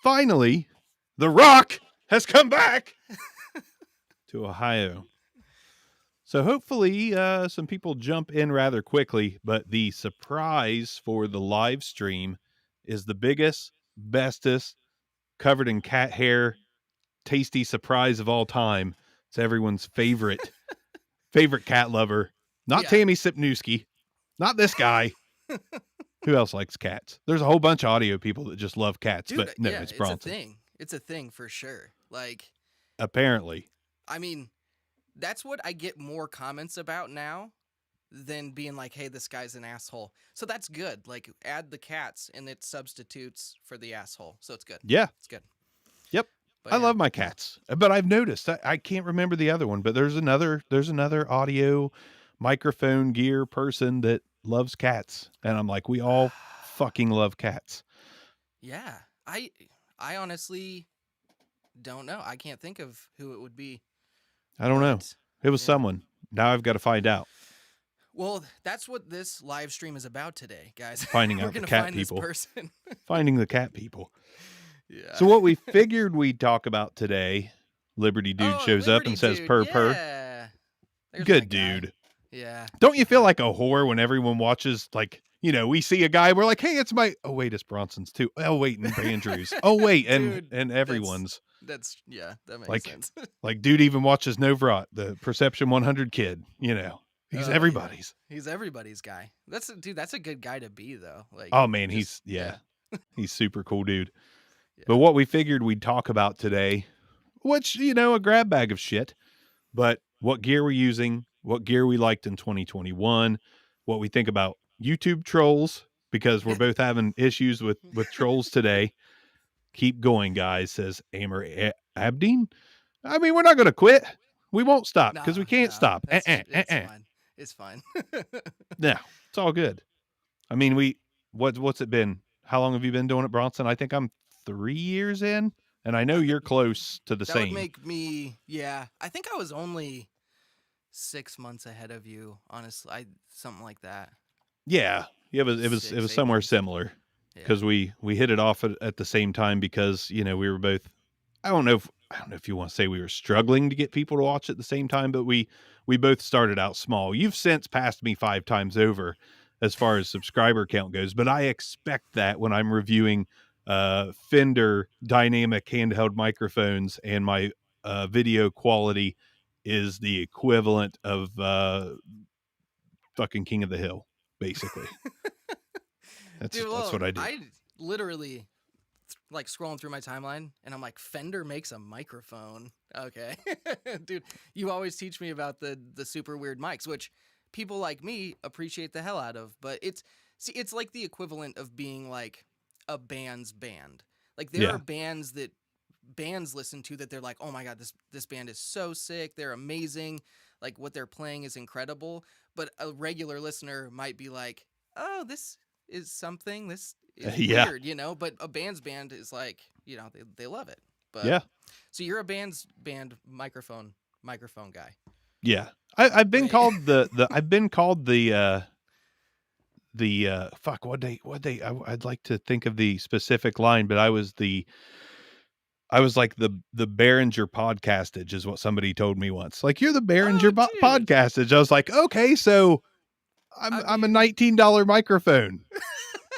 finally, The Rock has come back to Ohio. So hopefully some people jump in rather quickly, but the surprise for the live stream is the biggest, bestest, covered in cat hair, tasty surprise of all time. It's everyone's favorite cat lover. Not Tammy Sipnewski, not this guy. Who else likes cats? There's a whole bunch of audio people that just love cats, Dude, but no, it's Bronson. It's a thing for sure. Like, apparently. I mean, that's what I get more comments about now than being like, hey, this guy's an asshole. So that's good. Like, add the cats and it substitutes for the asshole. So it's good. Yeah. It's good. Yep. But I love my cats, but I've noticed I can't remember the other one, but there's another audio microphone gear person that loves cats. And I'm like, we all fucking love cats. Yeah. I honestly don't know. I can't think of who it would be. I don't know. It was someone. Now I've got to find out. Well, that's what this live stream is about today, guys. Finding out the cat people. Finding the cat people. Yeah. So what we figured we'd talk about today, Liberty Dude shows up and says purr. Good dude. Yeah. Don't you feel like a whore when everyone watches, like, you know, we see a guy, we're like, hey, it's my, oh wait, it's Bronson's too. Oh wait, and Andrew's. Oh wait, dude, and everyone's. That makes sense. Like dude even watches Novrat, the Perception 100 kid, you know. He's everybody's. Yeah. He's everybody's guy. That's a good guy to be though. Like, oh man, he's super cool dude. Yeah. But what we figured we'd talk about today, which, you know, a grab bag of shit, but what gear we're using, what gear we liked in 2021, what we think about YouTube trolls, because we're both having issues with trolls today. Keep going, guys, says Amber Abdeen. I mean, we're not going to quit. We won't stop because we can't stop. It's fine. Yeah, it's all good. I mean, what's it been? How long have you been doing it, Bronson? I think I'm 3 years in, and I know you're close to the same. That would make me, I think I was only 6 months ahead of you, honestly. Something like that. Yeah, it was somewhere similar because we hit it off at the same time because, you know, we were both. I don't know if you want to say we were struggling to get people to watch at the same time, but we both started out small. You've since passed me 5 times over as far as subscriber count goes, but I expect that when I'm reviewing Fender dynamic handheld microphones and my video quality is the equivalent of fucking King of the Hill, basically. That's what I do. I literally like scrolling through my timeline and I'm like, Fender makes a microphone. Okay. Dude, you always teach me about the super weird mics, which people like me appreciate the hell out of, but it's like the equivalent of being like a band's band. Like there are bands that bands listen to that they're like, oh my God, this band is so sick. They're amazing. Like what they're playing is incredible. But a regular listener might be like, oh, this is something. This is weird, you know, but a band's band is like, you know, they love it. But so you're a band's band microphone guy. Yeah. I've been called I've been called fuck, I'd like to think of the specific line, but I was like the Behringer podcastage is what somebody told me once. Like, you're the Behringer podcastage. I was like, okay, so I'm a $19 microphone.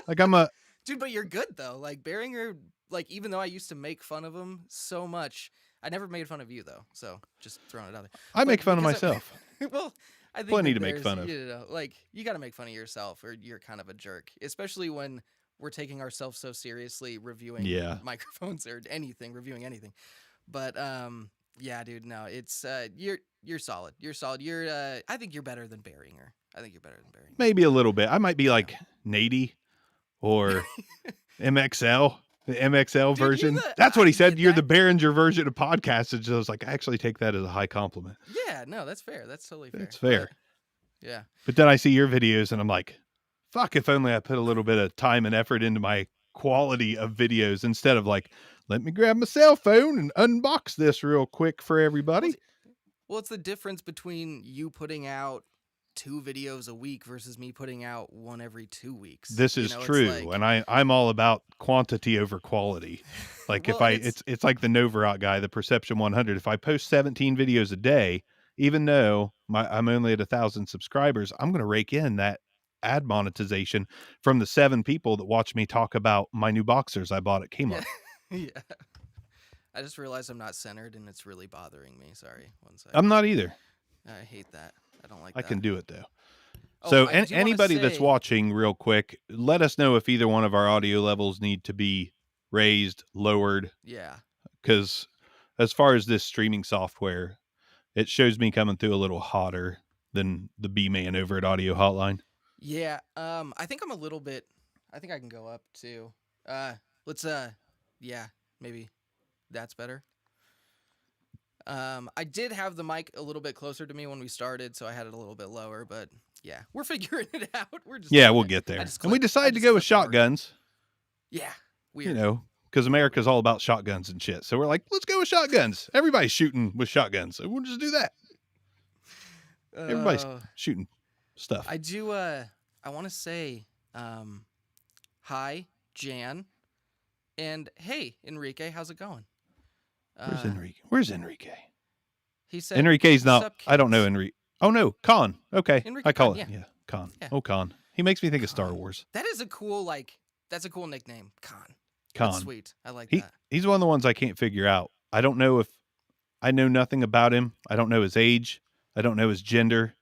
Like I'm a dude, but you're good though. Like Behringer, like even though I used to make fun of him so much, I never made fun of you though. So just throwing it out there. I make fun of myself. Well, I think plenty to make fun of. You know, like you got to make fun of yourself, or you're kind of a jerk, especially when we're taking ourselves so seriously reviewing microphones or reviewing anything. But yeah, dude, no, it's you're solid. You're solid. I think you're better than Behringer. Maybe a little bit. I might be like Nady or MXL. The MXL version. That's what he said. You're the Behringer version of podcastage. I was like, I actually take that as a high compliment. Yeah, no, that's fair. That's totally fair. It's fair. But, yeah. But then I see your videos and I'm like, fuck, if only I put a little bit of time and effort into my quality of videos instead of like, let me grab my cell phone and unbox this real quick for everybody. Well, it's the difference between you putting out 2 videos a week versus me putting out one every 2 weeks. This is true, and I'm all about quantity over quality. Like Well, it's like the Novarock guy, the Perception 100. If I post 17 videos a day, even though I'm only at 1,000 subscribers, I'm going to rake in that ad monetization from the 7 people that watch me talk about my new boxers I bought at Kmart. Yeah. I just realized I'm not centered, and it's really bothering me. Sorry, one second. I'm not either. I hate that. I don't like I that. can do it though. Oh, So I do wanna anybody that's say- watching, real quick, let us know if either one of our audio levels need to be raised, lowered, Yeah. because as far as this streaming software, it shows me coming through a little hotter than the B-Man over at Audio Hotline. Yeah. I think I'm a little bit. I think I can go up too. Let's. Yeah. Maybe that's better. I did have the mic a little bit closer to me when we started, so I had it a little bit lower. But yeah, we're figuring it out. We're just. Yeah, we'll get there. And we decided to go with shotguns. Yeah. Weird. You know, because America's all about shotguns and shit. So we're like, let's go with shotguns. Everybody's shooting with shotguns, so we'll just do that. Everybody's shooting stuff. I do. I want to say, hi, Jan, and hey, Enrique, how's it going? Where's Enrique? Where's Enrique? He said Enrique's not. "Sup, I don't know kids?" Enrique. Oh no, Con. Okay, Enrique I call Con, it. Yeah, Con. Yeah. Oh, Con. He makes me think of Star Con. Wars. That is a cool That's a cool nickname, Con. Con. That's sweet. I like that. He's one of the ones I can't figure out. I don't know if I know nothing about him. I don't know his age. I don't know his gender.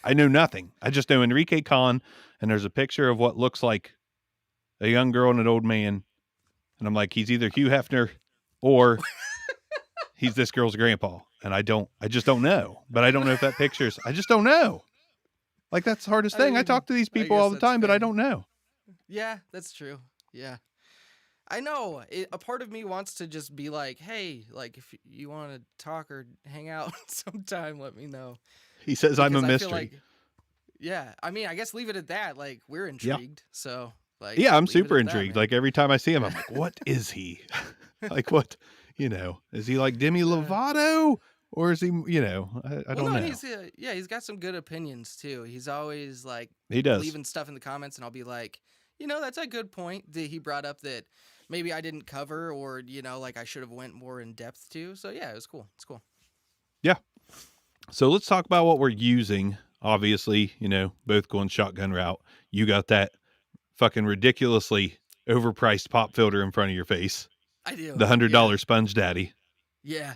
I know nothing. I just know Enrique Con, and there's a picture of what looks like a young girl and an old man, and I'm like, he's either Hugh Hefner or he's this girl's grandpa, and I just don't know. But I don't know if that picture's. I just don't know. Like, that's the hardest thing. I talk to these people guess all the that's time, but I fair. don't know. Yeah, that's true. Yeah. I know. A part of me wants to just be like, hey, like, if you want to talk or hang out sometime, let me know. He says I'm a Because I feel mystery. like, yeah, I mean, I guess leave it at that. Like, we're intrigued. So, like, Yeah, I'm leave it super at that, intrigued. man. Like, every time I see him, I'm like, what is he? Like, what, is he like Demi Lovato, or is he, I don't know. And he's got some good opinions too. He's always like He does. leaving stuff in the comments, and I'll be like, that's a good point that he brought up that maybe I didn't cover, or like I should have went more in depth to. So yeah, it was cool. It's cool. Yeah. So let's talk about what we're using. Obviously, both going shotgun route. You got that fucking ridiculously overpriced pop filter in front of your face. I do. The $100 Sponge Daddy. Yeah.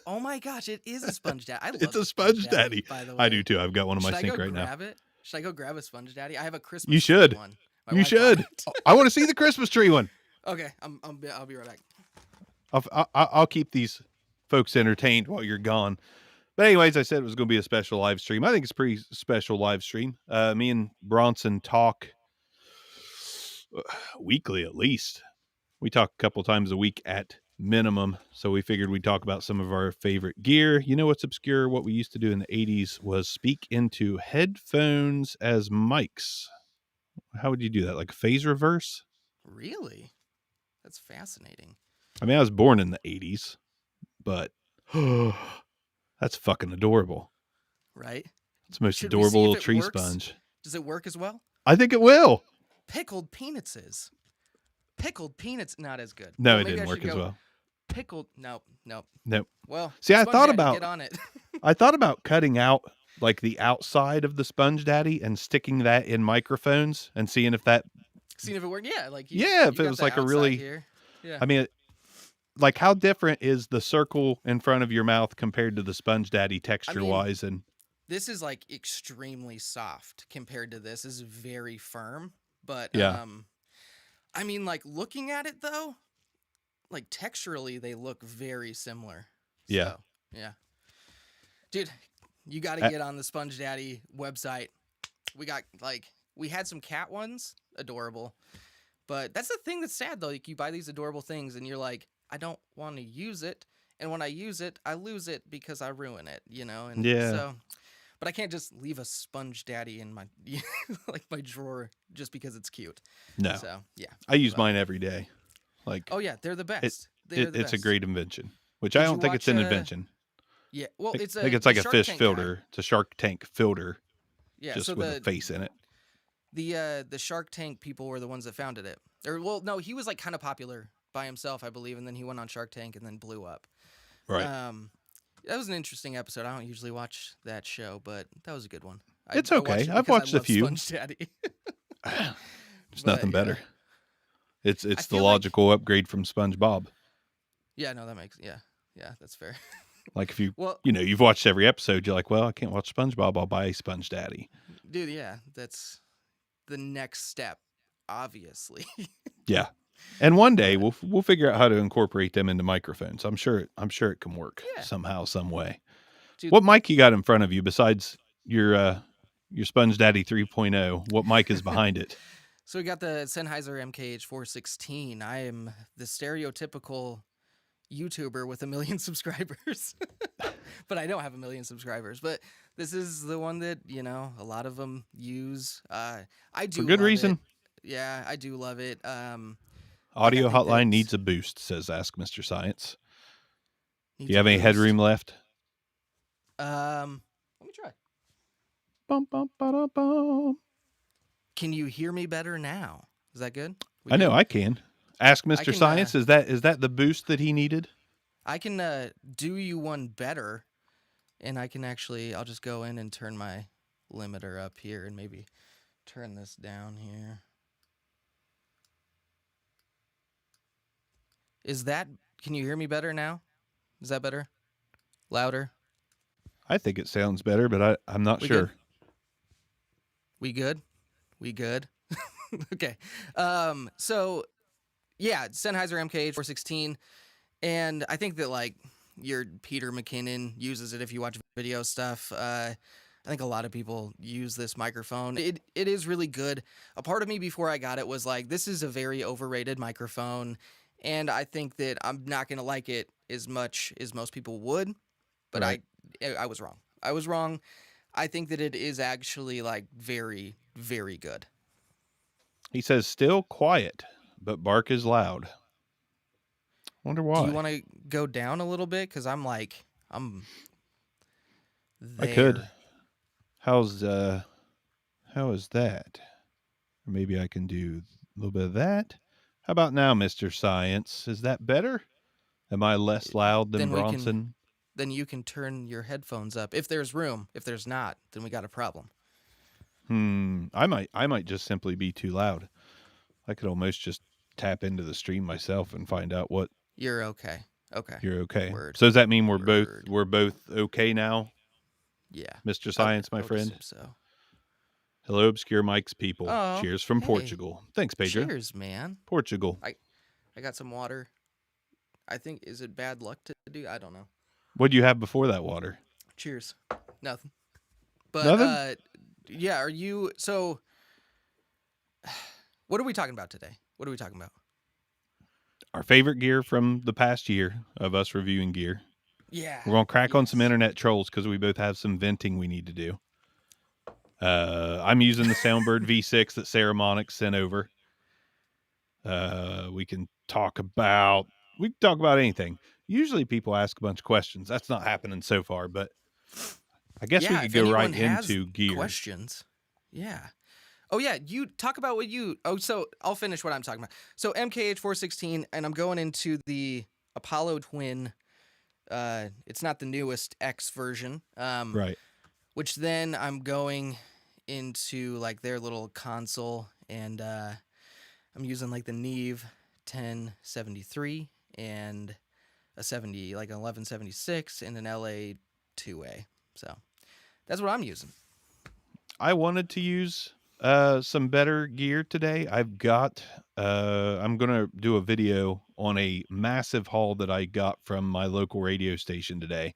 Oh my gosh, it is a Sponge Daddy. I love It's a the Sponge Daddy. By the way, I do too. I've got one in my Should I sink go right now. grab it? Should I go grab a Sponge Daddy? I have a Christmas You should. tree one. My You wife bought should. it. I want to see the Christmas tree one. Okay, I'll be right back. I'll keep these folks entertained while you're gone. But anyways, I said it was going to be a special live stream. I think it's a pretty special live stream. Me and Bronson talk weekly at least. We talk a couple times a week at minimum. So we figured we'd talk about some of our favorite gear. You know what's obscure? What we used to do in the 80s was speak into headphones as mics. How would you do that? Like a phase reverse? Really? That's fascinating. I mean, I was born in the 80s, but that's fucking adorable. Right? It's the most Should we see adorable if little it tree works? sponge. Does it work as well? I think it will. Pickled peanuts is. Pickled peanuts, not as good. No, Well, it maybe didn't I work should as go well. Pickled, nope. Nope. Well, See, I Sponge thought Daddy, about get on it. I thought about cutting out like the outside of the Sponge Daddy and sticking that in microphones and seeing if that. Seeing if it worked. Yeah, like Yeah, if you it got was the like a outside really. here. Yeah. I mean, like how different is the circle in front of your mouth compared to the Sponge Daddy texture wise? And this is like extremely soft compared to this. This is very firm, but Yeah. I mean, like looking at it though, like texturally they look very similar. Yeah. So, yeah. Dude, you got to get on the Sponge Daddy website. We had some cat ones, adorable. But that's the thing that's sad though. Like you buy these adorable things and you're like, I don't want to use it. And when I use it, I lose it because I ruin it, And Yeah. so, but I can't just leave a Sponge Daddy in my like my drawer just because it's cute. no, So yeah. I use But- mine every day. Like, Oh yeah, they're the best. it's Best. a great invention, which Did I you don't think it's an watch, invention. Yeah. Well, I it's think it's like a Shark fish Tank guy. filter. It's a Shark Tank filter. Yeah, just so with a face in it. the Shark Tank people were the ones that founded it. Or well, no, he was like kind of popular by himself, I believe, and then he went on Shark Tank and then blew up. Right. That was an interesting episode. I don't usually watch that show, but that was a good one. It's I okay. watched it I've because watched I a love few. Sponge Daddy. It's But, nothing yeah. better. It's the feel like- logical upgrade from SpongeBob. Yeah, no, that makes yeah, that's fair. Like if you Well, you've watched every episode, you're like, well, I can't watch SpongeBob. I'll buy a Sponge Daddy. dude, yeah, that's the next step, obviously. Yeah. And one day we'll figure out how to incorporate them into microphones. I'm sure it can work Yeah. somehow, some way. Dude. What mic you got in front of you besides your Sponge Daddy 3.0? What mic is behind it? So we got the Sennheiser MKH416. I am the stereotypical YouTuber with 1 million subscribers. But I don't have 1 million subscribers. But this is the one that, a lot of them use. I do For good love reason. it. Yeah, I do love it. Audio think Hotline that's- needs a boost, says Ask Mr. Science. Do needs you a have any boost. headroom left? Let me try. Bum, bum, ba-dum, bum. Can you hear me better now? Is that good? I know I can. Ask Mr. can, Science. Is that the boost that he needed? I can do you one better, and I can actually, I'll just go in and turn my limiter up here and maybe turn this down here. Can you hear me better now? Is that better? Louder? I think it sounds better, but I'm not We sure. good? We good? We good? Okay. So yeah, Sennheiser MKH416, and I think that like your Peter McKinnon uses it if you watch video stuff. I think a lot of people use this microphone. It is really good. A part of me before I got it was like, this is a very overrated microphone, and I think that I'm not gonna like it as much as most people would. But Right. I was wrong. I was wrong. I think that it is actually like very, very good. He says, still quiet, but bark is loud. Wonder why. Do you want to go down a little bit? Because I'm there. I could. How is that? Or maybe I can do a little bit of that. How about now, Mr. Science? Is that better? Am I less loud than Then we can- Bronson? Then you can turn your headphones up if there's room. If there's not, then we got a problem. I might just simply be too loud. I could almost just tap into the stream myself and find out what You're okay. Okay. you're okay. Word. So does that mean we're Word. both okay now, Yeah. Mr. Science, my I would friend? assume So. Hello, Obscure Mike's people. Oh, Cheers from hey. Portugal. Thanks, Pedro. Cheers, man. Portugal. I got some water. I think, is it bad luck to do? I don't know. What do you have before that water? Cheers. Nothing. But Nothing? yeah, are you so what are we talking about today? What are we talking about? Our favorite gear from the past year of us reviewing gear. Yeah. We're going to crack on some Yes. internet trolls because we both have some venting we need to do. I'm using the Soundbird V6 that Sarah Monick sent over. We can talk about anything. Usually people ask a bunch of questions. That's not happening so far, but I guess we Yeah, could if go right anyone has into gear. Questions. Yeah. Oh yeah, you talk about what you so I'll finish what I'm talking about. So MKH416, and I'm going into the Apollo Twin. It's not the newest X version. Right. Which then I'm going into like their little console, and I'm using like the Neve 1073 and a 1176 and an LA 2A. So that's what I'm using. I wanted to use some better gear today. I'm going to do a video on a massive haul that I got from my local radio station today.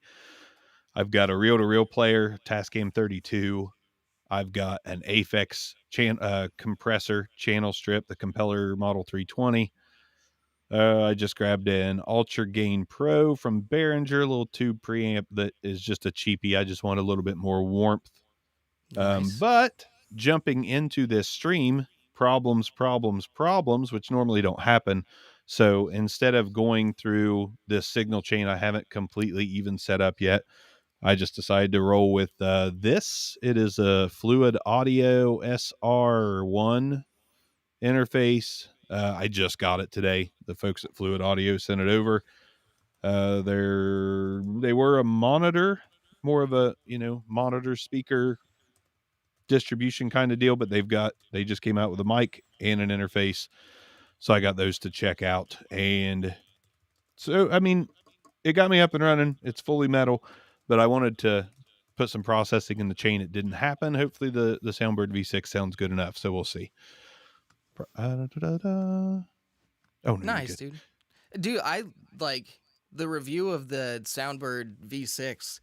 I've got a reel-to-reel player, Tascam 32. I've got an Aphex compressor channel strip, the Compeller Model 320. I just grabbed an Ultra Gain Pro from Behringer, a little tube preamp that is just a cheapie. I just want a little bit more warmth. Nice. But jumping into this stream, problems, which normally don't happen. So instead of going through this signal chain I haven't completely even set up yet, I just decided to roll with this. It is a Fluid Audio SR1 interface. I just got it today. The folks at Fluid Audio sent it over. They were a monitor, more of a monitor speaker distribution kind of deal, but they just came out with a mic and an interface, so I got those to check out. And so I mean, it got me up and running. It's fully metal, but I wanted to put some processing in the chain. It didn't happen. Hopefully the Soundbird V6 sounds good enough, so we'll see. Oh no, Nice, dude. Dude, I like the review of the Soundbird V6.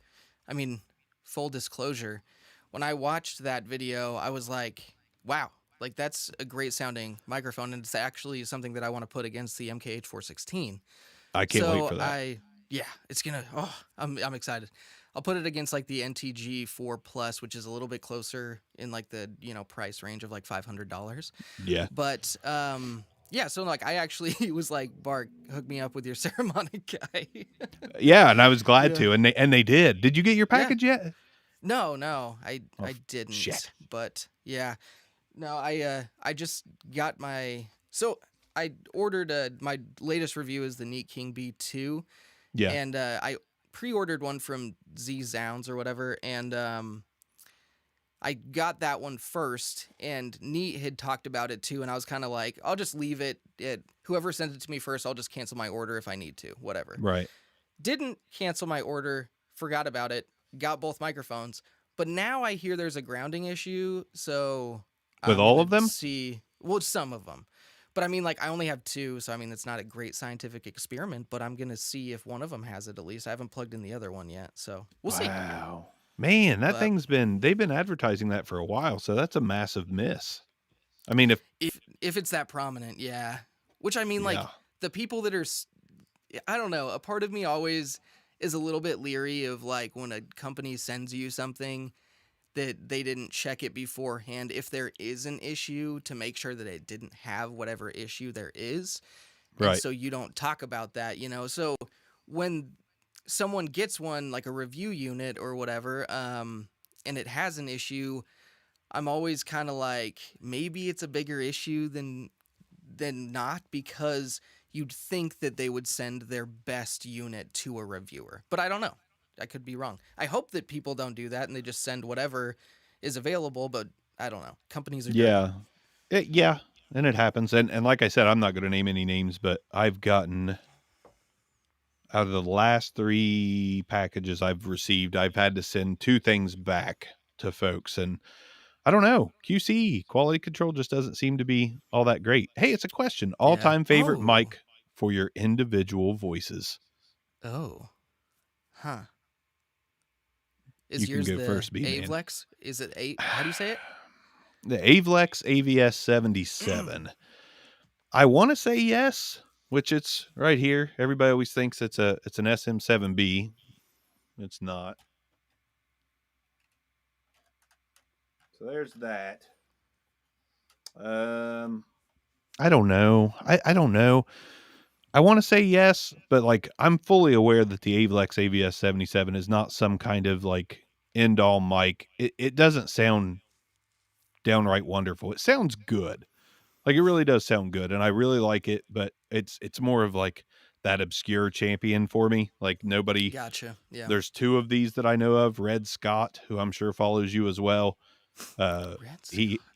I mean, full disclosure, when I watched that video, I was like, wow, like that's a great sounding microphone, and it's actually something that I want to put against the MKH416. I can't wait for that. It's gonna. Oh, I'm excited. I'll put it against like the NTG 4 Plus, which is a little bit closer in like the price range of like $500. Yeah, But yeah, so like I actually was like, Bart, hook me up with your ceremonic guy. yeah, and I was glad Yeah. to, and they did. Did you get your Yeah. package yet? No, I didn't. Shit. But yeah, no, I just got my. So I ordered my latest review is the Neat King B2. Yeah, And I pre-ordered one from Z Zounds or whatever, and I got that one first, and Neat had talked about it too, and I was kind of like, I'll just leave it. Whoever sent it to me first, I'll just cancel my order if I need to, whatever. right. Didn't cancel my order, forgot about it, got both microphones, but now I hear there's a grounding issue, so With all of them? Well, some of them. But I mean, like, I only have 2, so I mean, it's not a great scientific experiment, but I'm going to see if one of them has it at least. I haven't plugged in the other one yet, so we'll see. Wow. Man, that But thing's they've been advertising that for a while, so that's a massive miss. I mean, if it's that prominent, yeah. Which, I mean, like, Yeah. the people that are, I don't know, a part of me always is a little bit leery of, like, when a company sends you something that they didn't check it beforehand if there is an issue to make sure that it didn't have whatever issue there is. And Right. so you don't talk about that, So when someone gets one, like a review unit or whatever, and it has an issue, I'm always kind of like, maybe it's a bigger issue than not, because you'd think that they would send their best unit to a reviewer. But I don't know. I could be wrong. I hope that people don't do that and they just send whatever is available, but I don't know. Companies are Yeah. Yeah, and it happens. And like I said, I'm not going to name any names, but I've gotten, out of the last 3 packages I've received, I've had to send 2 things back to folks, and I don't know. QC, quality control, just doesn't seem to be all that great. Hey, it's a question. All-time favorite Oh. mic for your individual voices. Oh. Huh. You Is can yours go the first, B-Man. Avlex? Is it A? How do you say it? The Avlex AVS 77. I want to say yes, which it's right here. Everybody always thinks it's an SM7B. It's not. So there's that. I don't know. I don't know. I want to say yes, but like I'm fully aware that the Avlex AVS 77 is not some kind of like end all mic. It doesn't sound downright wonderful. It sounds good. Like it really does sound good, and I really like it, but it's more of like that obscure champion for me. Like nobody. Gotcha. Yeah. There's 2 of these that I know of. Red Scott, who I'm sure follows you as well. Red He, Scott.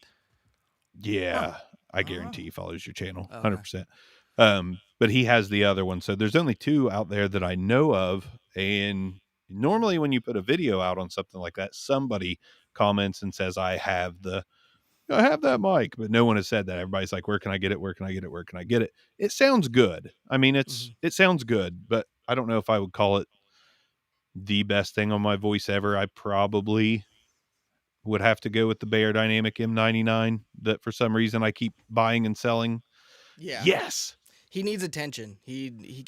yeah, Huh. I guarantee he follows your channel, Okay. 100%. But he has the other one. So there's only 2 out there that I know of, and normally when you put a video out on something like that, somebody comments and says, I have that mic, but no one has said that. Everybody's like, where can I get it? Where can I get it? Where can I get it? It sounds good. I mean, it sounds good, but I don't know if I would call it the best thing on my voice ever. I probably would have to go with the Bayer Dynamic M99 that for some reason I keep buying and selling. Yeah. Yes. He needs attention. He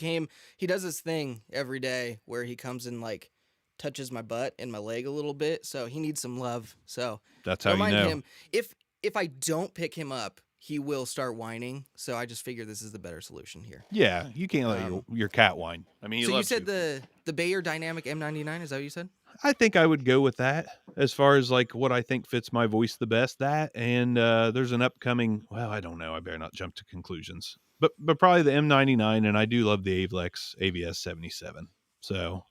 does this thing every day where he comes and like touches my butt and my leg a little bit, so he needs some love. So That's how you know. him, if I don't pick him up, he will start whining. So I just figure this is the better solution here. Yeah, you can't let your cat whine. I mean, so you said the Bayer Dynamic M99, is that what you said? I think I would go with that as far as like what I think fits my voice the best. That and there's an upcoming. Well, I don't know. I better not jump to conclusions. But probably the M99, and I do love the Avlex AVS 77. So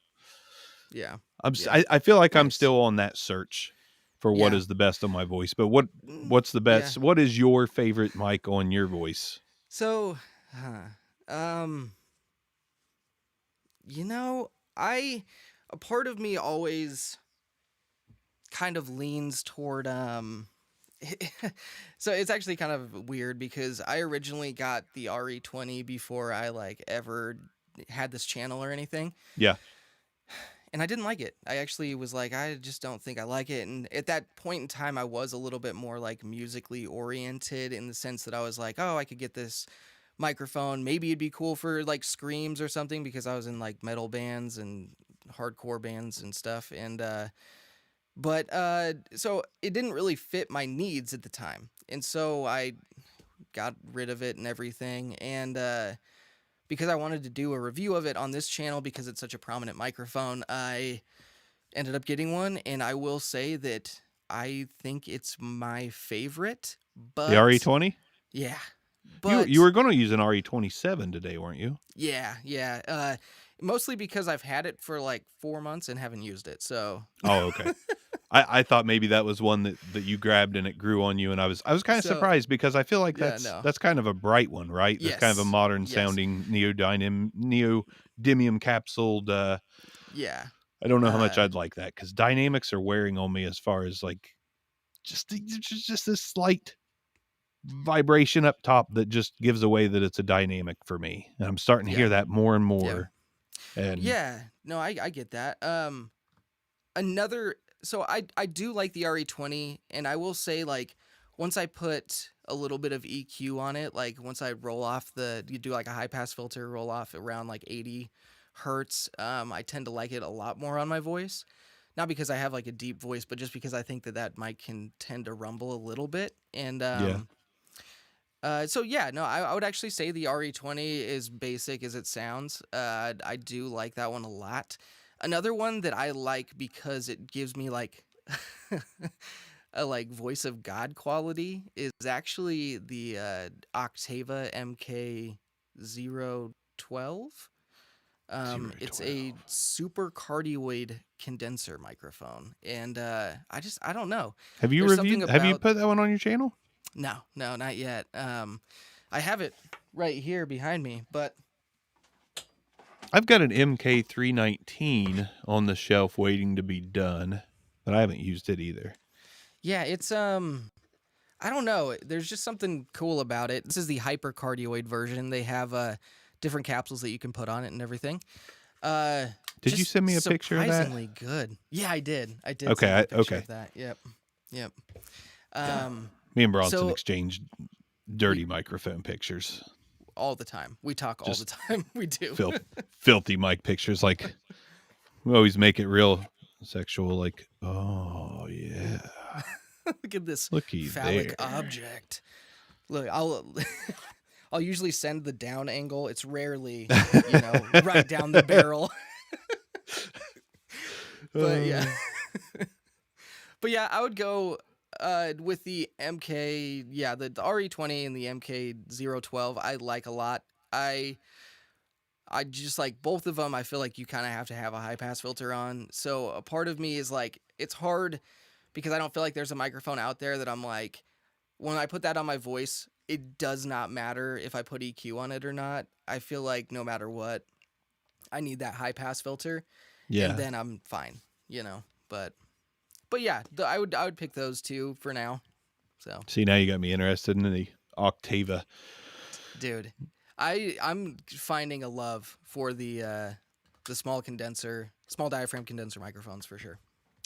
Yeah. I'm Yeah. I feel like I'm Nice. still on that search for what Yeah. is the best on my voice. But what's the Yeah. best? What is your favorite mic on your voice? So, you know, a part of me always kind of leans toward so it's actually kind of weird because I originally got the RE20 before I like ever had this channel or anything. Yeah. And I didn't like it. I actually was like, I just don't think I like it. And at that point in time, I was a little bit more like musically oriented in the sense that I was like, oh, I could get this microphone. Maybe it'd be cool for like screams or something because I was in like metal bands and hardcore bands and stuff. And, so it didn't really fit my needs at the time. And so I got rid of it and everything. And, because I wanted to do a review of it on this channel because it's such a prominent microphone, I ended up getting one, and I will say that I think it's my favorite. But The RE20? yeah, You but you were going to use an RE27 today, weren't you? yeah. Mostly because I've had it for like 4 months and haven't used it. So Oh, okay. I thought maybe that was one that you grabbed and it grew on you, and I was kind of So, surprised because I feel like yeah, no. that's kind of a bright one, right? That's kind of a Yes. modern Yes. sounding neodymium capsuled. Yeah. I don't know how much I'd like that because dynamics are wearing on me as far as like just this slight vibration up top that just gives away that it's a dynamic for me, and I'm starting to Yeah. hear that more and Yeah. more. And Yeah. No, I get that. So I do like the RE20, and I will say like once I put a little bit of EQ on it, like once I roll off you do like a high pass filter, roll off around like 80 hertz, I tend to like it a lot more on my voice. Not because I have like a deep voice, but just because I think that mic can tend to rumble a little bit. And yeah, so yeah, no, I would actually say the RE20 is basic as it sounds. I do like that one a lot. Another one that I like because it gives me like a like voice of God quality is actually the Octava MK012. It's a 012. super cardioid condenser microphone, and I don't know. Have you There's something reviewed? Have you about put that one on your channel? no, not yet. I have it right here behind me, but I've got an MK319 on the shelf waiting to be done, but I haven't used it either. yeah, it's I don't know. There's just something cool about it. This is the hypercardioid version. They have different capsules that you can put on it and everything. Did you Just send me a picture of that? surprisingly good. Yeah, I did. Okay, send you a picture okay. of that. Yep. Me and Bronson so exchanged dirty microphone pictures. all the time. We talk all Just the time. We do. Filthy mic pictures. Like, we always make it real sexual. Like, oh, yeah. Look at this Looky phallic there. object. Look, I'll usually send the down angle. It's rarely, right down the barrel. But yeah. But yeah, I would go with the MK, the RE20 and the MK012 I like a lot. I just like both of them. I feel like you kind of have to have a high pass filter on. So a part of me is like, it's hard because I don't feel like there's a microphone out there that I'm like, when I put that on my voice, it does not matter if I put EQ on it or not. I feel like no matter what, I need that high pass filter. Yeah. And then I'm fine, but yeah, I would pick those two for now. So See, now you got me interested in the Octava. dude, I'm finding a love for the small diaphragm condenser microphones for sure.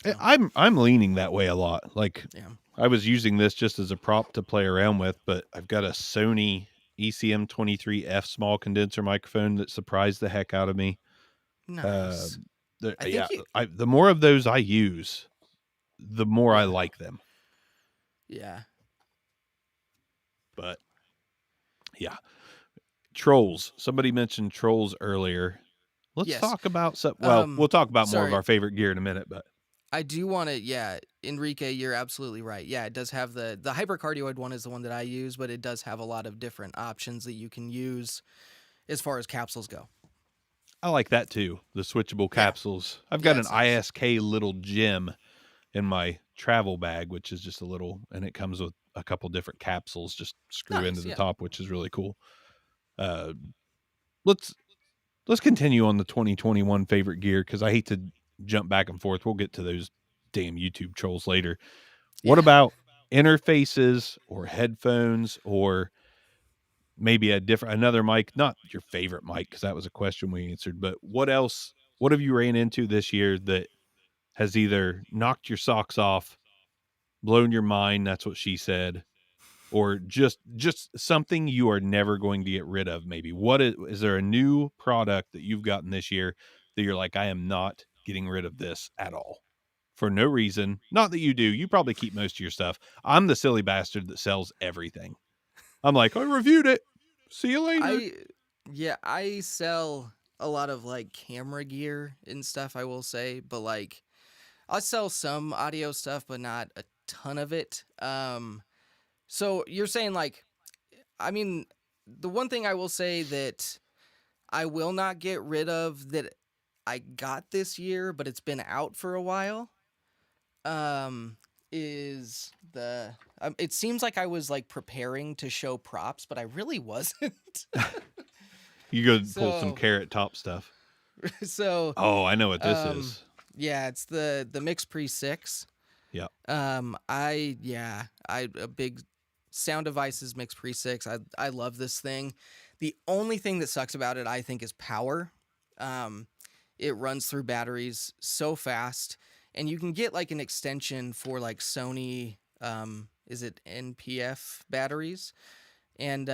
So, I'm leaning that way a lot. Like, yeah. I was using this just as a prop to play around with, but I've got a Sony ECM23F small condenser microphone that surprised the heck out of me. Nice. The more of those I use, the more I like them. Yeah. But yeah, Trolls. Somebody mentioned Trolls earlier. Let's Yes. talk about some. Well, we'll talk about more of sorry. our favorite gear in a minute. But I do want to, yeah, Enrique, you're absolutely right. Yeah, it does have the hypercardioid one is the one that I use, but it does have a lot of different options that you can use as far as capsules go. I like that too. The switchable Yeah, capsules. I've got yeah, an it's nice. ISK little gem in my travel bag, which is just a little, and it comes with a couple different capsules just screw into Nice, the yeah. top, which is really cool. Uh, let's let's continue on the 2021 favorite gear because I hate to jump back and forth. We'll get to those damn YouTube trolls later. What Yeah. about interfaces or headphones or maybe another mic? Not your favorite mic because that was a question we answered, but what else? What have you ran into this year that has either knocked your socks off, blown your mind? That's what she said, or just something you are never going to get rid of. Maybe is there a new product that you've gotten this year that you're like, I am not getting rid of this at all for no reason? Not that you do. You probably keep most of your stuff. I'm the silly bastard that sells everything. I'm like, I reviewed it. See you later. I yeah, I sell a lot of like camera gear and stuff, I will say, but like I sell some audio stuff but not a ton of it. So you're saying like I mean, the one thing I will say that I will not get rid of that I got this year, but it's been out for a while, um, is it seems like I was like preparing to show props, but I really wasn't. You go pull some So, carrot top stuff. so, Oh, I know what this um, is. yeah, it's the Mix Pre 6. Yeah. I a big sound devices Mix Pre 6. I love this thing. The only thing that sucks about it, I think, is power. Um, it runs through batteries so fast, and you can get like an extension for like Sony. Is it NPF batteries? And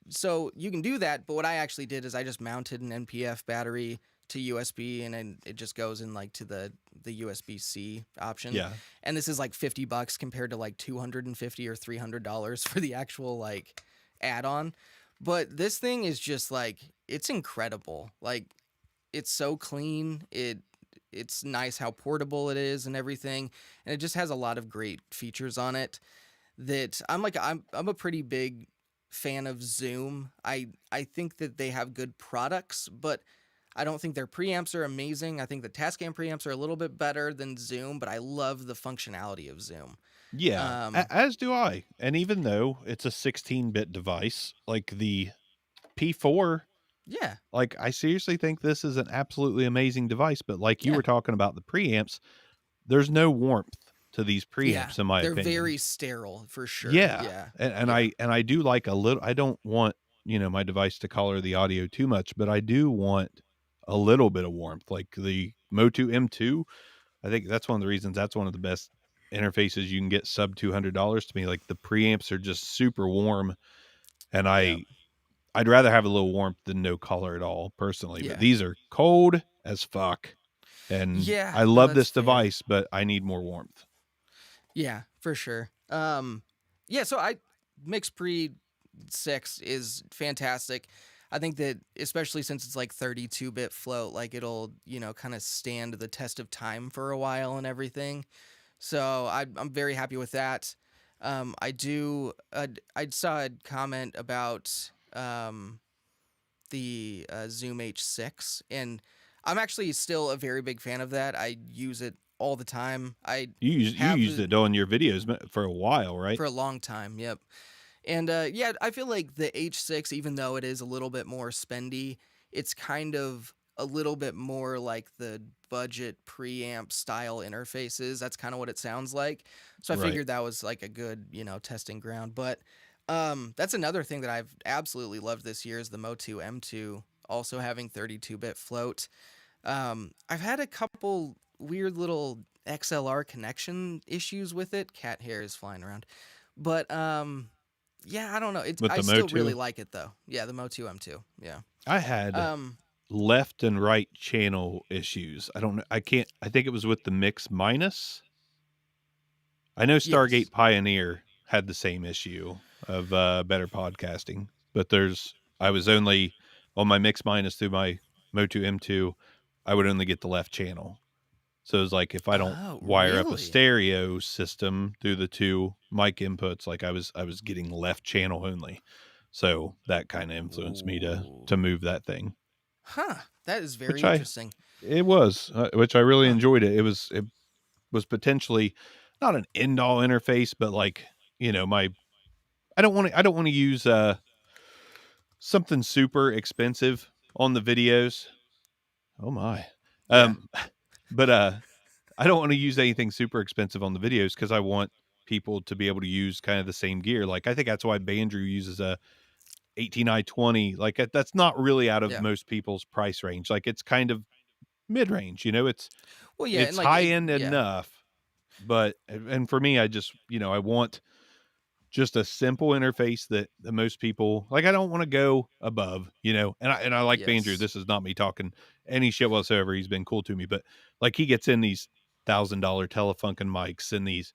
so you can do that. But what I actually did is I just mounted an NPF battery to USB, and then it just goes in like to the USB-C option. Yeah. And this is like $50 compared to like $250 or $300 for the actual like add-on. But this thing is just like it's incredible. Like it's so clean. It's nice how portable it is and everything, and it just has a lot of great features on it that I'm a pretty big fan of Zoom. I think that they have good products, but I don't think their preamps are amazing. I think the Tascam preamps are a little bit better than Zoom, but I love the functionality of Zoom. Yeah, Um, as do I. And even though it's a 16-bit device, like the P4, yeah, like I seriously think this is an absolutely amazing device. But like you yeah, were talking about the preamps, there's no warmth to these yeah. preamps, in my They're opinion. very sterile for sure. Yeah, Yeah, and yeah, I do like a little. I don't want my device to color the audio too much, but I do want a little bit of warmth, like the Motu M2. I think that's one of the reasons that's one of the best interfaces you can get sub $200 to me. Like the preamps are just super warm, and yeah, I'd rather have a little warmth than no color at all, personally. But yeah, these are cold as fuck, and yeah. I No, love that's this fair. device, but I need more warmth. Yeah, for sure. Yeah. So I Mix Pre 6 is fantastic. I think that especially since it's like 32-bit float, like it'll kind of stand the test of time for a while and everything. So I'm very happy with that. I saw a comment about the Zoom H6, and I'm actually still a very big fan of that. I use it all the time. I You have used it it on your videos for a while, right? for a long time. Yep. And yeah, I feel like the H6, even though it is a little bit more spendy, it's kind of a little bit more like the budget preamp style interfaces. That's kind of what it sounds like. So I Right. figured that was like a good, testing ground. But that's another thing that I've absolutely loved this year is the Motu M2 also having 32-bit float. I've had a couple weird little XLR connection issues with it. Cat hair is flying around. But yeah, I don't know. With I the still really Motu, like it though. Yeah, the Motu M2. Yeah. I had Um left and right channel issues. I don't know. I can't. I think it was with the Mix Minus. I know yes. Stargate Pioneer had the same issue of better podcasting, but I was only on my Mix Minus through my Motu M2. I would only get the left channel. So it's like if I don't Oh, wire up a really? stereo system through the two mic inputs, like I was getting left channel only. So that kind of influenced me Ooh. to move that thing. Huh. That is very Which interesting. which I really Huh. enjoyed it. It was potentially not an end all interface, but like, my I don't want to use something super expensive on the videos. Oh my. Yeah. Um but I don't want to use anything super expensive on the videos because I want people to be able to use kind of the same gear. Like I think that's why Bandrew uses a 18i20. Like that's not really out of Yeah. most people's price range. Like it's kind of mid range. Well, yeah, and It's like high it, end yeah. enough, but and for me, I just I want just a simple interface that most people like. I don't want to go above, and I like Bandrew. Yes. This is not me talking any shit whatsoever. He's been cool to me, but like he gets in these $1,000 Telefunken mics and these,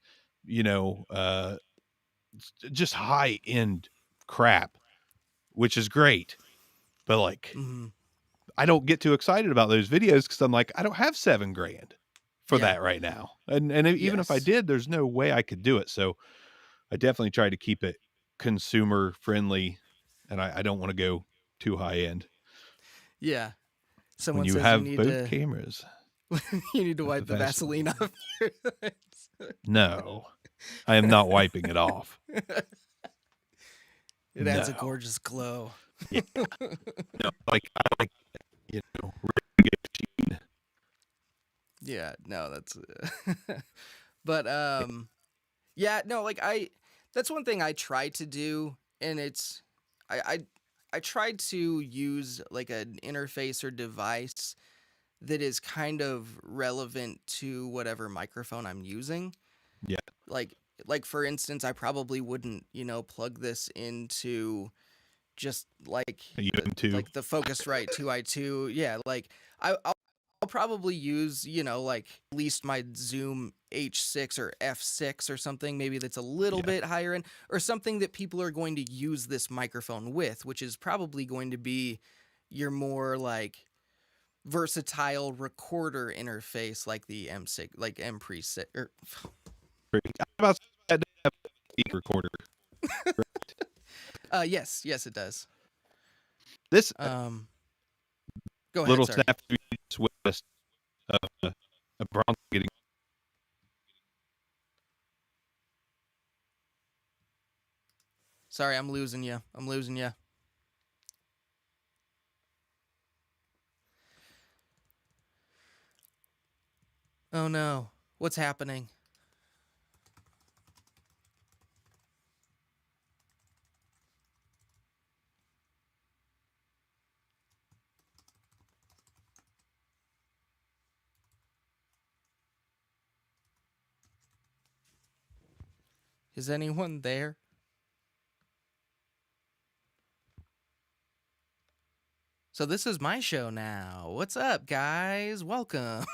just high end crap, which is great. But like, Mm-hmm. I don't get too excited about those videos because I'm like, I don't have $7,000 for Yeah. that right now, and even if I Yes. did, there's no way I could do it. So I definitely try to keep it consumer friendly, and I don't want to go too high end. Yeah. When Someone you says you have need both to cameras you need to with the wipe the Vaseline Vaseline, off your lips. no, I am not wiping it off. It adds a No, gorgeous glow. yeah, no, like I like ripping a machine. Yeah, no, that's but yeah, no, like that's one thing I try to do, and it's I I I tried to use like an interface or device that is kind of relevant to whatever microphone I'm using. Yeah, Like like for instance, I probably wouldn't, plug this into just you too. like the Focusrite 2i2. Yeah, like I'll probably use, like at least my Zoom H6 or F6 or something, maybe that's a little Yeah, bit higher end, or something that people are going to use this microphone with, which is probably going to be your more like versatile recorder interface like the M6, like M preset or how about that recorder? yes, it does. This Um Go ahead, little sorry. snafu twist of a Bronco getting. Sorry, I'm losing you. I'm losing you. Oh no. What's happening? Is anyone there? So this is my show now. What's up, guys? Welcome.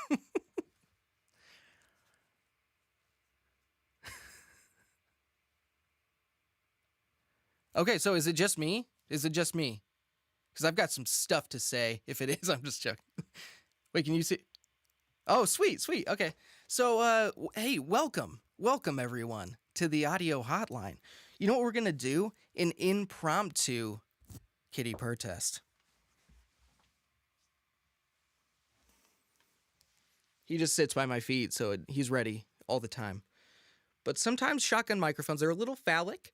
Okay, so is it just me? Is it just me? Because I've got some stuff to say. If it is, I'm just joking. Wait, can you see? Oh, sweet, sweet. Okay. So, hey, welcome everyone to the audio hotline. You know what we're gonna do? An impromptu kitty purr test. He just sits by my feet, so he's ready all the time. But sometimes shotgun microphones are a little phallic,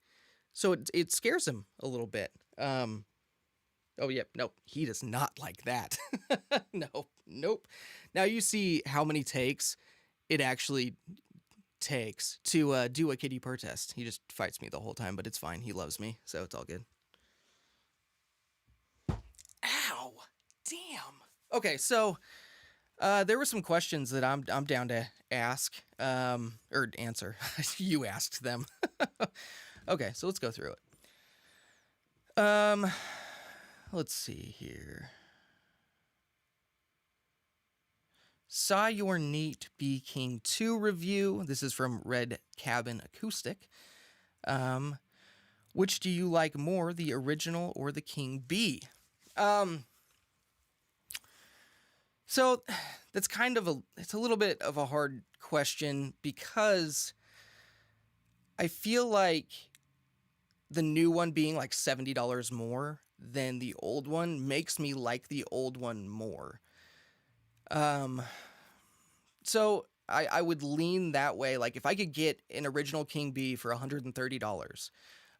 so it scares him a little bit. Oh yeah, nope, he does not like that. Nope. Now you see how many takes it actually takes to do a kitty purr test. He just fights me the whole time, but it's fine. He loves me, so it's all good. Ow! Damn. Okay, so there were some questions that I'm down to ask or answer. You asked them. Okay, so let's go through it. Let's see here. Saw your neat Bee King 2 review. This is from Red Cabin Acoustic. Which do you like more, the original or the King Bee? So that's kind of it's a little bit of a hard question because I feel like the new one being like $70 more than the old one makes me like the old one more. So I would lean that way. Like if I could get an original King B for $130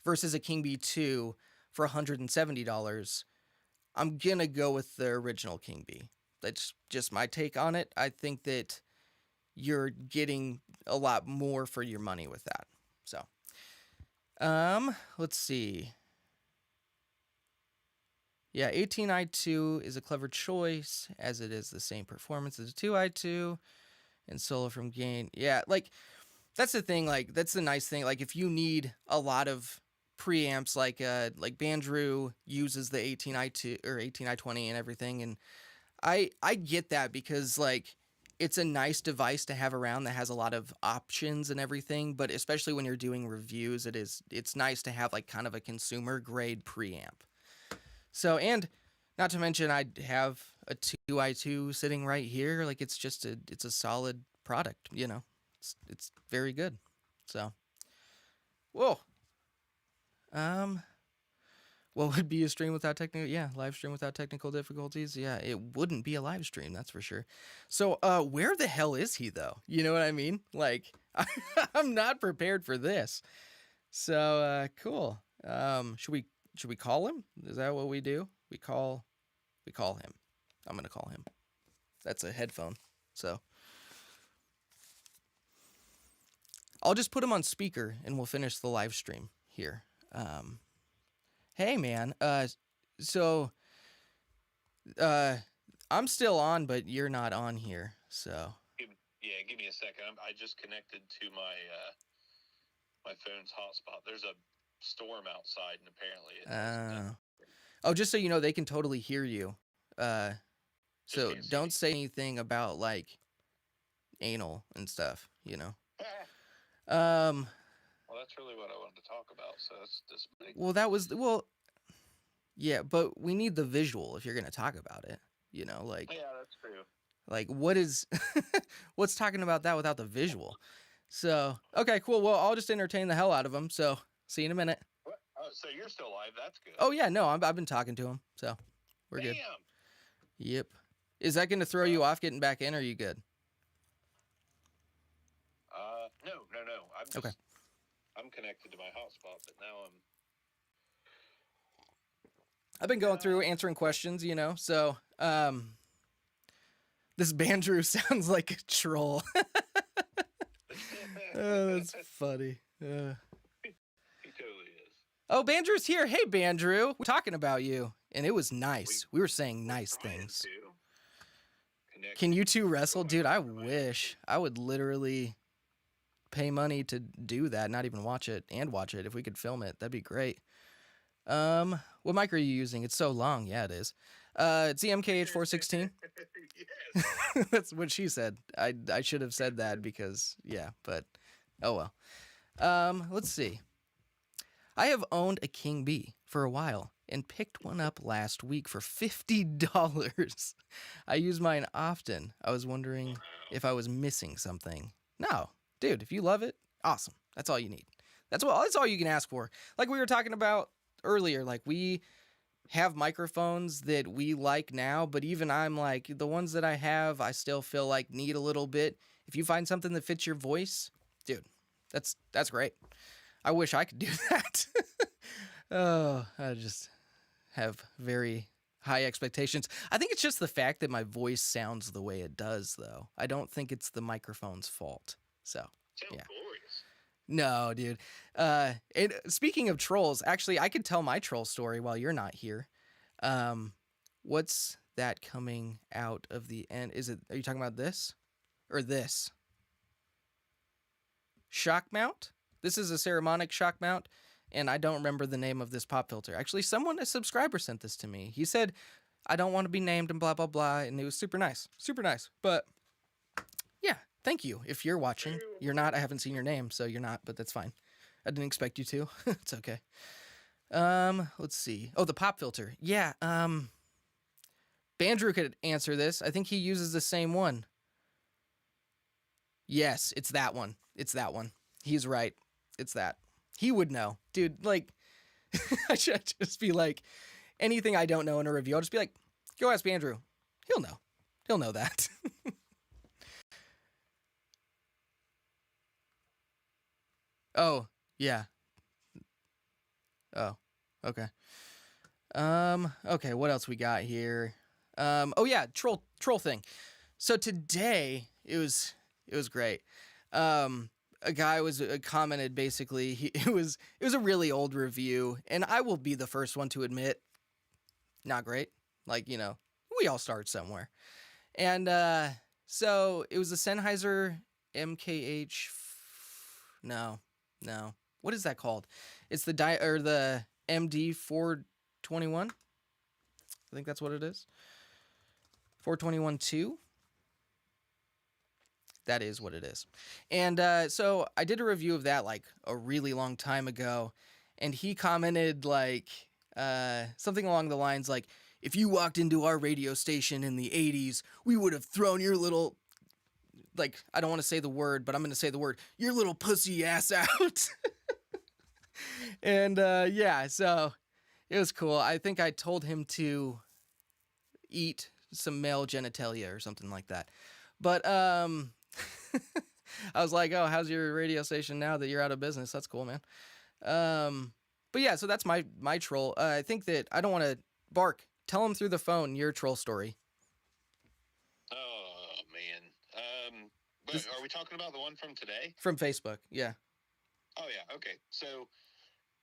versus a King B 2 for $170, I'm going to go with the original King B. That's just my take on it. I think that you're getting a lot more for your money with that. So, let's see. Yeah, 18i2 is a clever choice as it is the same performance as a 2i2 and solo from gain. Yeah, like that's the thing, like that's the nice thing. Like if you need a lot of preamps, like Bandrew uses the 18i2 or 18i20 and everything, and I get that because like it's a nice device to have around that has a lot of options and everything, but especially when you're doing reviews, it's nice to have like kind of a consumer grade preamp. So, and not to mention I have a 2i2 sitting right here. Like it's just it's a solid product, you know. It's very good. So, whoa. What would be a stream without technical? Yeah, live stream without technical difficulties. Yeah, it wouldn't be a live stream, that's for sure. So, where the hell is he though? You know what I mean? Like, I'm not prepared for this. So, cool. Should we call him? Is that what we do? We call him. I'm gonna call him. That's a headphone. So, I'll just put him on speaker and we'll finish the live stream here. Hey man, so I'm still on, but you're not on here, so. Yeah, give me a second. I just connected to my phone's hotspot. There's a storm outside, and apparently it oh, just so you know, they can totally hear you. So don't say anything about like anal and stuff, you know. Well, that's really what I wanted to talk about. So that's just yeah, but we need the visual if you're gonna talk about it. You know, like yeah, that's true. Like what is what's talking about that without the visual? So okay, cool. Well, I'll just entertain the hell out of him. So see you in a minute. What? Oh, so you're still live? That's good. Oh yeah, no, I've been talking to him, so we're good. Yep. Is that going to throw you off getting back in, or are you good? No. I'm connected to my hotspot, but now I've been going through answering questions, you know. So, this Bandrew sounds like a troll. Oh, that's funny. He totally is. Oh, Bandrew's here. Hey, Bandrew. We're talking about you, and it was nice. We were saying nice things. Can you two wrestle? Dude, I wish. I would literally pay money to do that, not even watch it, and watch it. If we could film it, that'd be great. What mic are you using? It's so long. Yeah, it is. It's the MKH416. Yes. That's what she said. I should have said that because, yeah, but oh well. Let's see. I have owned a King B for a while and picked one up last week for $50. I use mine often. I was wondering if I was missing something. No, dude, if you love it, awesome. That's all you need. That's all you can ask for. Like we were talking about earlier, like we have microphones that we like now, but even I'm like, the ones that I have, I still feel like need a little bit. If you find something that fits your voice, dude, that's great. I wish I could do that. Oh, I just have very high expectations. I think it's just the fact that my voice sounds the way it does, though. I don't think it's the microphone's fault. So, yeah. Glorious. No, dude. And speaking of trolls, actually, I could tell my troll story while you're not here. What's that coming out of the end? Are you talking about this or this? Shock mount? This is a Ceramonic shock mount, and I don't remember the name of this pop filter. Actually, a subscriber sent this to me. He said, I don't want to be named and blah, blah, blah, and it was super nice. Super nice. But, yeah, thank you. If you're watching, you're not. I haven't seen your name, so you're not, but that's fine. I didn't expect you to. It's okay. Let's see. Oh, the pop filter. Yeah, Bandrew could answer this. I think he uses the same one. Yes, it's that one. It's that one. He's right. It's that. He would know. Dude, like, I should just be like, anything I don't know in a review, I'll just be like, go ask Andrew. He'll know. He'll know that. Oh, yeah. Oh, okay. Okay, what else we got here? Oh yeah, troll thing. So today it was great. A guy was commented basically. It was a really old review, and I will be the first one to admit, not great. Like, you know, we all start somewhere. And so it was the Sennheiser MKH. No. What is that called? It's the MD 421. I think that's what it is. 421-2. That is what it is. And so I did a review of that like a really long time ago, and he commented like something along the lines like, if you walked into our radio station in the 80s, we would have thrown your little, like, I don't want to say the word, but I'm going to say the word, your little pussy ass out. And yeah, so it was cool. I think I told him to eat some male genitalia or something like that. But I was like, oh, how's your radio station now that you're out of business? That's cool, man. But yeah, so that's my troll. I think that I don't want to bark. Tell him through the phone your troll story. Oh, man. But are we talking about the one from today? From Facebook, yeah. Oh, yeah, okay. So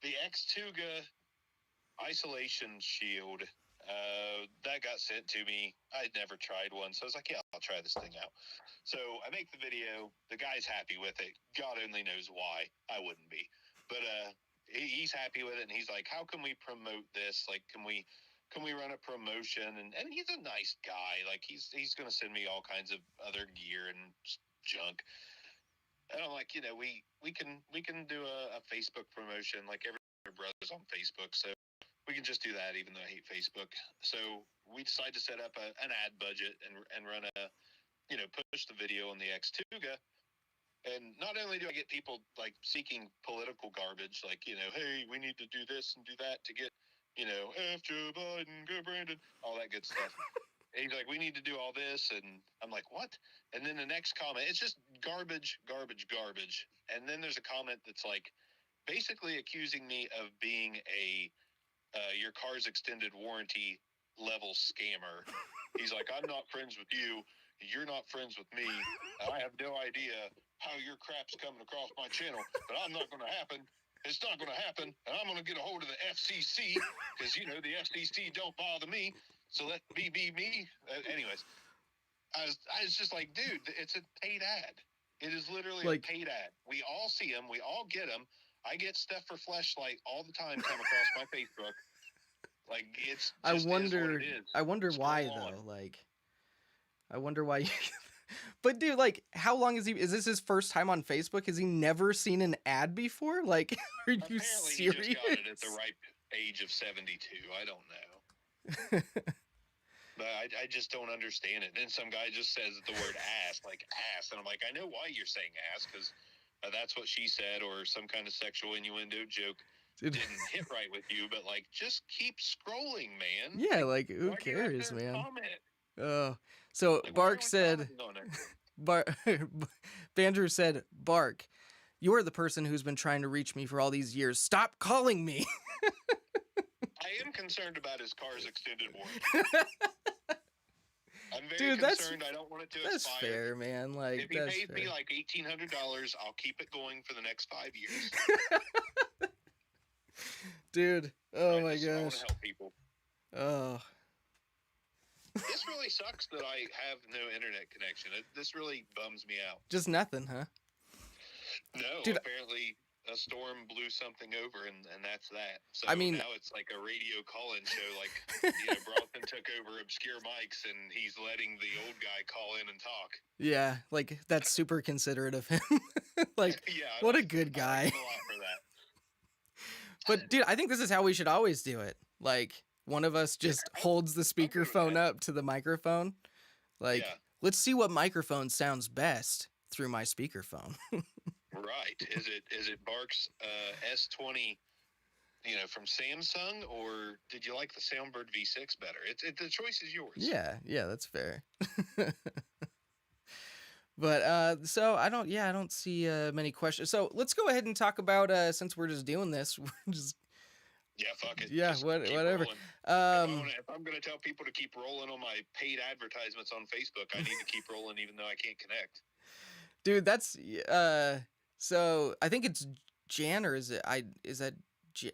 the Xtuga isolation shield, that got sent to me. I'd never tried one, so I was like, yeah, I'll try this thing out. So I make the video. The guy's happy with it. God only knows why. I wouldn't be. But he's happy with it, and he's like, how can we promote this? Like, can we run a promotion? And he's a nice guy. Like, he's going to send me all kinds of other gear and junk. And I'm like, you know, we can do a Facebook promotion, like every brother's on Facebook, so we can just do that, even though I hate Facebook. So we decided to set up an ad budget and run a, you know, push the video on the Xtuga. And not only do I get people like seeking political garbage, like, you know, hey, we need to do this and do that to get, you know, F Joe Biden, go Brandon, all that good stuff. And he's like, we need to do all this. And I'm like, what? And then the next comment, it's just garbage. And then there's a comment that's like basically accusing me of being a your car's extended warranty level scammer. He's like, I'm not friends with you. You're not friends with me. I have no idea how your crap's coming across my channel, but I'm not going to happen. It's not going to happen. And I'm going to get a hold of the FCC because, you know, the FCC don't bother me. So let me be me. Anyways, I was just like, dude, it's a paid ad. It is literally like, a paid ad. We all see them. We all get them. I get stuff for Fleshlight all the time come across my Facebook. Like, it's just I wonder Scroll why on. though. Like, I wonder why. But dude, like, how long is this his first time on Facebook? Has he never seen an ad before? Like, are you Apparently serious? He just got it at the ripe age of 72. I don't know. But I just don't understand it. Then some guy just says the word ass, like ass. And I'm like, I know why you're saying ass, because that's what she said, or some kind of sexual innuendo joke didn't hit right with you. But, like, just keep scrolling, man. Yeah, like, who Why do you have cares, to man? comment? Oh, so Like, Bark said, Bandrew said, Bark, you're the person who's been trying to reach me for all these years. Stop calling me. I am concerned about his car's extended warranty. I'm very concerned. I don't want it to that's expire. fair, man. Like, if he that's pays fair. me like $1,800, I'll keep it going for the next 5 years. Dude, oh my I want to gosh. help people. Oh. This really sucks that I have no internet connection. This really bums me out. Just nothing, huh? No, dude, apparently a storm blew something over, and that's that. So I mean, now it's like a radio call-in show. Like, you know, Bronson took over Obscure Mics, and he's letting the old guy call in and talk. Yeah, like, that's super considerate of him. Like, yeah, what a good guy. I like him a lot for that. But dude, I think this is how we should always do it. Like, one of us just holds the speakerphone up to the microphone. Like, Yeah. let's see what microphone sounds best through my speakerphone. Right. Is it Bark's S20, from Samsung, or did you like the Soundbird V6 better? The choice is yours. Yeah, that's fair. But so I don't see many questions. So let's go ahead and talk about since we're just doing this, we're just Yeah, fuck it. Yeah, Just keep whatever. rolling. If I'm gonna tell people to keep rolling on my paid advertisements on Facebook, I need to keep rolling even though I can't connect. Dude, that's so I think it's Jan, or is that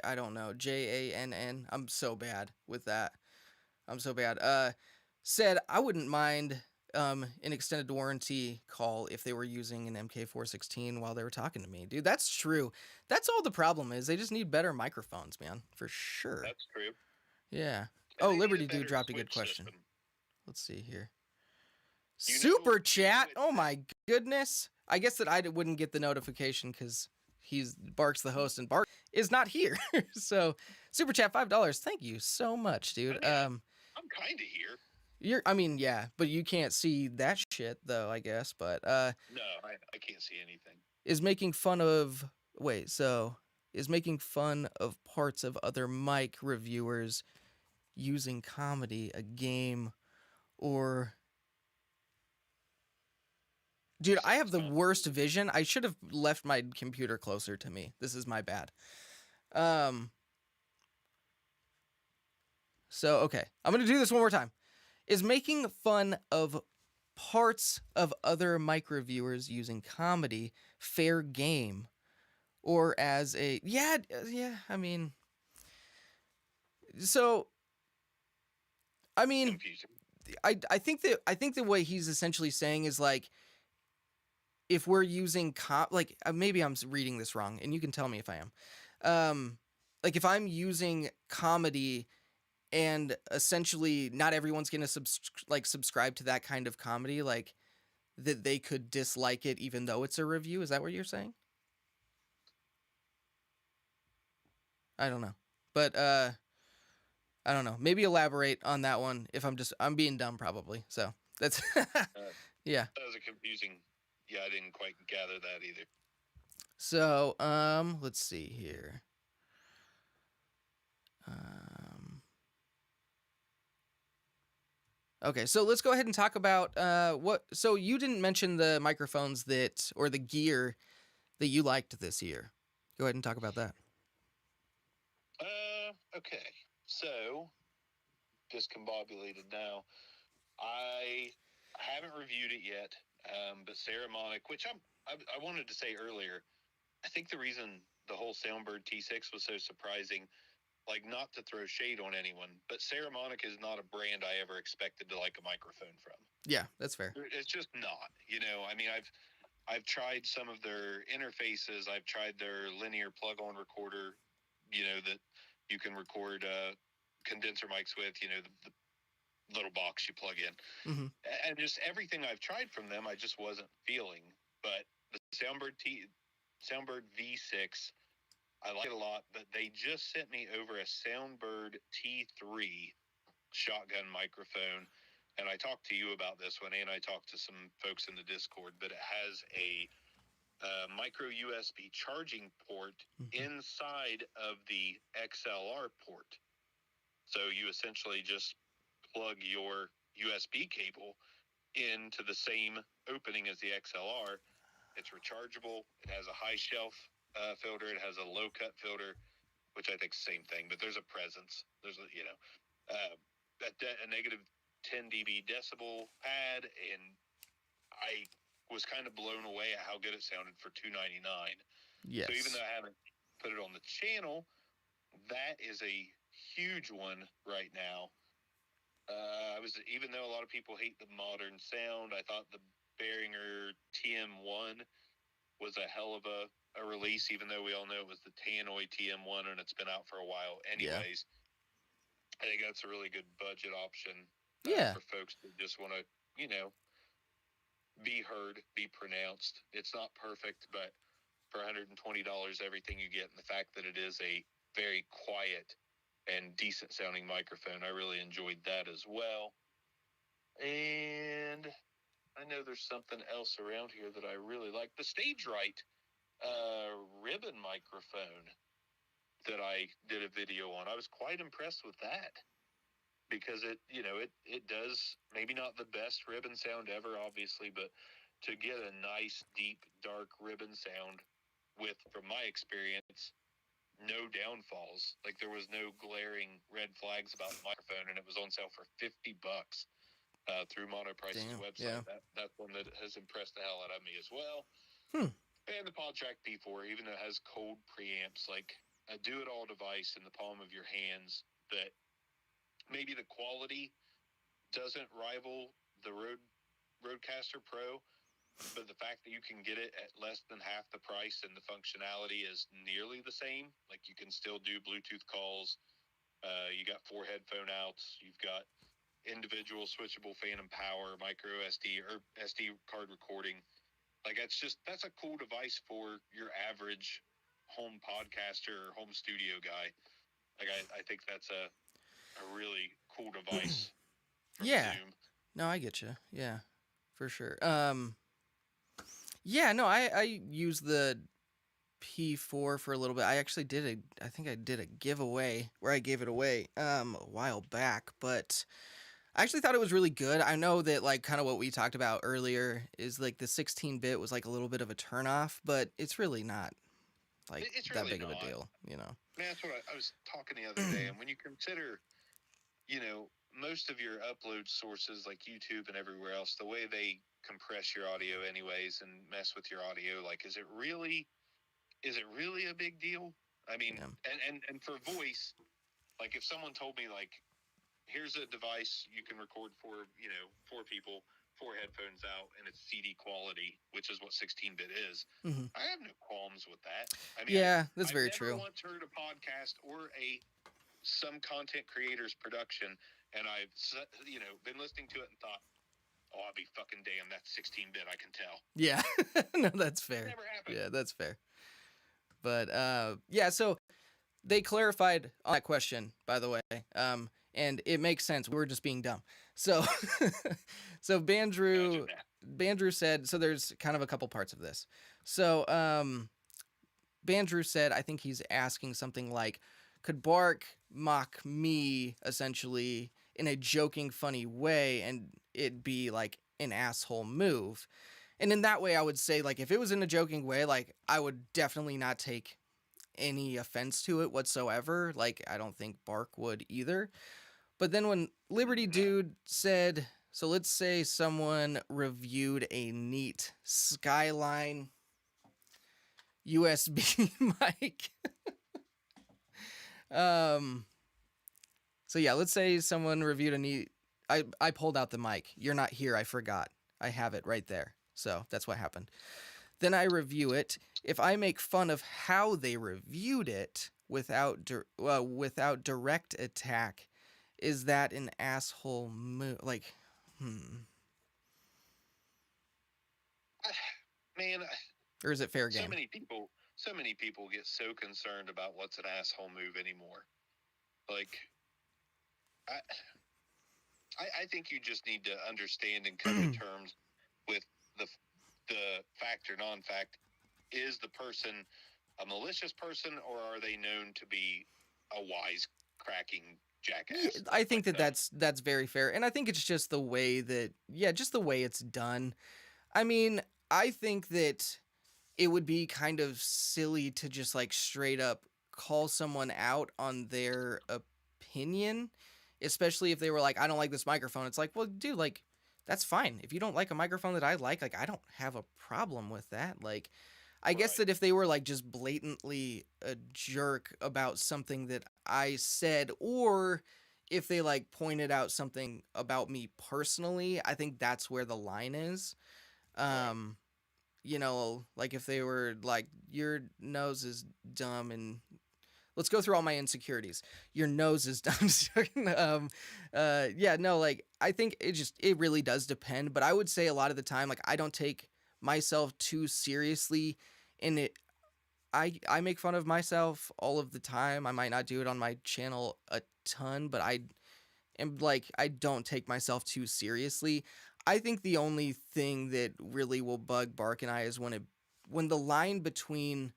I don't know, JANN. I'm so bad with that. I'm so bad. Said I wouldn't mind an extended warranty call if they were using an MK416 while they were talking to me. Dude, that's true. That's all the problem is. They just need better microphones, man, for sure. That's true. Yeah. And Oh, they need Liberty a Dude better dropped a good switch question. system. Let's see here. You know- Super you know chat. it- Oh my goodness. I guess that I wouldn't get the notification because Bark's the host and Bark is not here. So super chat $5. Thank you so much, dude. I'm kind of here. Yeah, but you can't see that shit though, I guess. But No, I can't see anything. is making fun of parts of other mic reviewers using comedy a game, or dude, I have the worst vision. I should have left my computer closer to me. This is my bad. So okay, I'm gonna do this one more time. Is making fun of parts of other mic reviewers using comedy fair game, or as a yeah? I mean, so I mean, Confusing. I think the way he's essentially saying is like, if we're using maybe I'm reading this wrong, and you can tell me if I am. Like if I'm using comedy, and essentially not everyone's gonna subscribe to that kind of comedy, like that they could dislike it even though it's a review. Is that what you're saying? I don't know, but I don't know. Maybe elaborate on that one. If I'm being dumb probably. So that's yeah. That was a confusing. Yeah, I didn't quite gather that either. So let's see here. Okay, so let's go ahead and talk about what. So you didn't mention the microphones or the gear that you liked this year. Go ahead and talk about that. Okay. So, discombobulated now. I haven't reviewed it yet, but Ceramonic, which I wanted to say earlier, I think the reason the whole Soundbird T6 was so surprising, like not to throw shade on anyone, but Ceramonic is not a brand I ever expected to like a microphone from. Yeah, that's fair. It's just not. I mean, I've tried some of their interfaces. I've tried their linear plug-on recorder, that you can record condenser mics with, the little box you plug in. Mm-hmm. And just everything I've tried from them, I just wasn't feeling. But the Soundbird V6, I like it a lot, but they just sent me over a Soundbird T3 shotgun microphone. And I talked to you about this one, and I talked to some folks in the Discord, but it has a micro USB charging port inside of the XLR port. So you essentially just plug your USB cable into the same opening as the XLR. It's rechargeable. It has a high shelf filter. It has a low cut filter, which I think is the same thing, but there's a presence. There's a negative 10 dB decibel pad, and I was kind of blown away at how good it sounded for $299. Yes. So even though I haven't put it on the channel, that is a huge one right now. Even though a lot of people hate the modern sound, I thought the Behringer TM1 was a hell of a release, even though we all know it was the Tannoy TM1 and it's been out for a while anyways. Yeah. I think that's a really good budget option for folks that just want to, be heard, be pronounced. It's not perfect, but for $120, everything you get, and the fact that it is a very quiet and decent sounding microphone. I really enjoyed that as well. And I know there's something else around here that I really like. The Stage Right ribbon microphone that I did a video on. I was quite impressed with that because it does maybe not the best ribbon sound ever, obviously, but to get a nice, deep, dark ribbon sound with, from my experience, no downfalls. Like there was no glaring red flags about the microphone, and it was on sale for $50 through Monoprice's website. Yeah. That's one that has impressed the hell out of me as well. And the PodTrack P4, even though it has cold preamps, like a do-it-all device in the palm of your hands that maybe the quality doesn't rival the Rodecaster Pro, but the fact that you can get it at less than half the price and the functionality is nearly the same. Like you can still do Bluetooth calls. You got 4 headphone outs. You've got individual switchable phantom power, micro SD or SD card recording. Like that's a cool device for your average home podcaster or home studio guy. Like I think that's a really cool device. Yeah. Zoom. No, I get you. Yeah, for sure. Yeah, no, I used the P4 for a little bit. I actually I think I did a giveaway where I gave it away a while back, but I actually thought it was really good. I know that like kind of what we talked about earlier is like the 16-bit was like a little bit of a turnoff, but it's really not like It's that really big of a not. deal, you know. Man, that's what I was talking the other day, and when you consider, most of your upload sources like YouTube and everywhere else, the way they compress your audio anyways and mess with your audio, like is it really a big deal? I mean, Yeah. and for voice, like if someone told me like, here's a device you can record for, 4 people, 4 headphones out, and it's CD quality, which is what 16-bit is. Mm-hmm. I have no qualms with that. I mean, Yeah, that's very I've true. never once heard a podcast or some content creator's production, and I've been listening to it and thought, oh, I'll be fucking damn, that's 16-bit. I can tell. Yeah, no, that's fair. Never happened. Yeah, that's fair. But yeah, so they clarified on that question, by the way, and it makes sense. We were just being dumb. So, so Bandrew said. So there's kind of a couple parts of this. So Bandrew said, I think he's asking something like, could Bark mock me essentially in a joking, funny way, and it be like an asshole move? And in that way, I would say, like, if it was in a joking way, like, I would definitely not take any offense to it whatsoever. Like, I don't think Bark would either. But then when Liberty Dude said, so let's say someone reviewed a neat Skyline USB mic. So yeah, let's say someone reviewed a neat, I pulled out the mic. You're not here, I forgot. I have it right there. So that's what happened. Then I review it. If I make fun of how they reviewed it without direct attack, is that an asshole move? Like, Man, or is it fair game? So many people get so concerned about what's an asshole move anymore. Like, I think you just need to understand and come to terms with the fact or non-fact. Is the person a malicious person, or are they known to be a wise-cracking jackass? I think that's very fair, and I think it's just the way that, just the way it's done. I mean, I think that it would be kind of silly to just like straight up call someone out on their opinion, especially if they were like, I don't like this microphone. It's like, well, dude, like, that's fine. If you don't like a microphone that I like, I don't have a problem with that. Like, I guess that if they were like just blatantly a jerk about something that I said, or if they like pointed out something about me personally, I think that's where the line is. Like if they were like, your nose is dumb, and let's go through all my insecurities. Your nose is dumb. Like, I think it really does depend, but I would say a lot of the time, like, I don't take myself too seriously in it. I make fun of myself all of the time. I might not do it on my channel a ton, but I don't take myself too seriously. I think the only thing that really will bug Bark and I is when the line between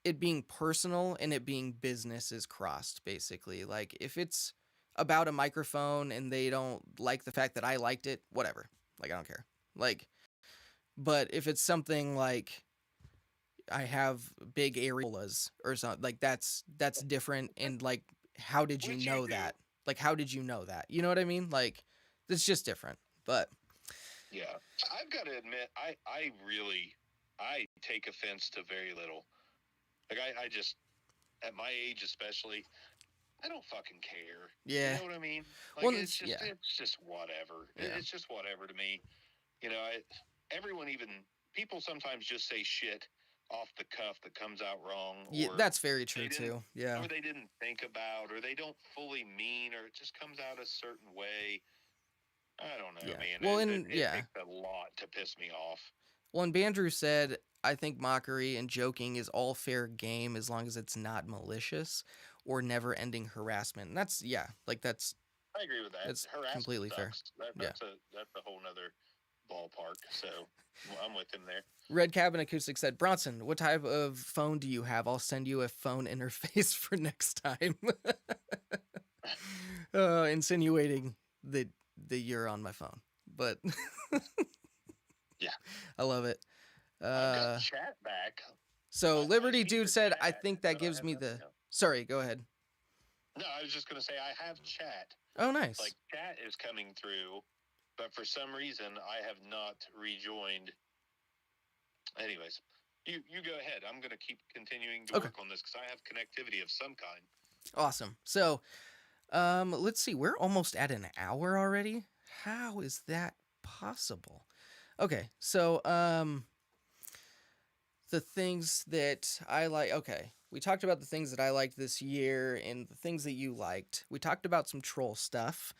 it being personal and it being business is crossed, basically. Like, if it's about a microphone and they don't like the fact that I liked it, whatever. Like, I don't care. Like, but if it's something like I have big areolas or something, like that's different. And like, how did you Which know you do. that? Like, how did you know that? You know what I mean? Like, it's just different. But Yeah, I've got to admit, I take offense to very little. Like, I just, at my age especially, I don't fucking care. yeah, You know what I mean? Like, well, it's yeah, just whatever. Yeah. It's just whatever to me. You know, people sometimes just say shit off the cuff that comes out wrong, yeah, or that's very true they didn't- too. Yeah, or they didn't think about, or they don't fully mean, or it just comes out a certain way. I don't know, Yeah. man. Well, It yeah. takes a lot to piss me off. Well, and Bandrew said, I think mockery and joking is all fair game as long as it's not malicious or never-ending harassment. And that's, yeah, like that's I agree with that. That's Harassment completely fair. sucks. That's a whole nother ballpark. So I'm with him there. Red Cabin Acoustic said, Bronson, what type of phone do you have? I'll send you a phone interface for next time. Insinuating that you're on my phone. But Yeah. I love it. I've got chat back. So I Liberty see Dude the said, I chat, think that but I gives have me nothing the... else. Sorry, go ahead. No, I was just going to say I have chat. Oh, nice. Like, chat is coming through, but for some reason I have not rejoined. Anyways, you go ahead. I'm going to keep continuing to work on this because I have connectivity of some kind. Awesome. So, let's see. We're almost at an hour already. How is that possible? Okay, so the things that I like. Okay, we talked about the things that I liked this year and the things that you liked. We talked about some troll stuff.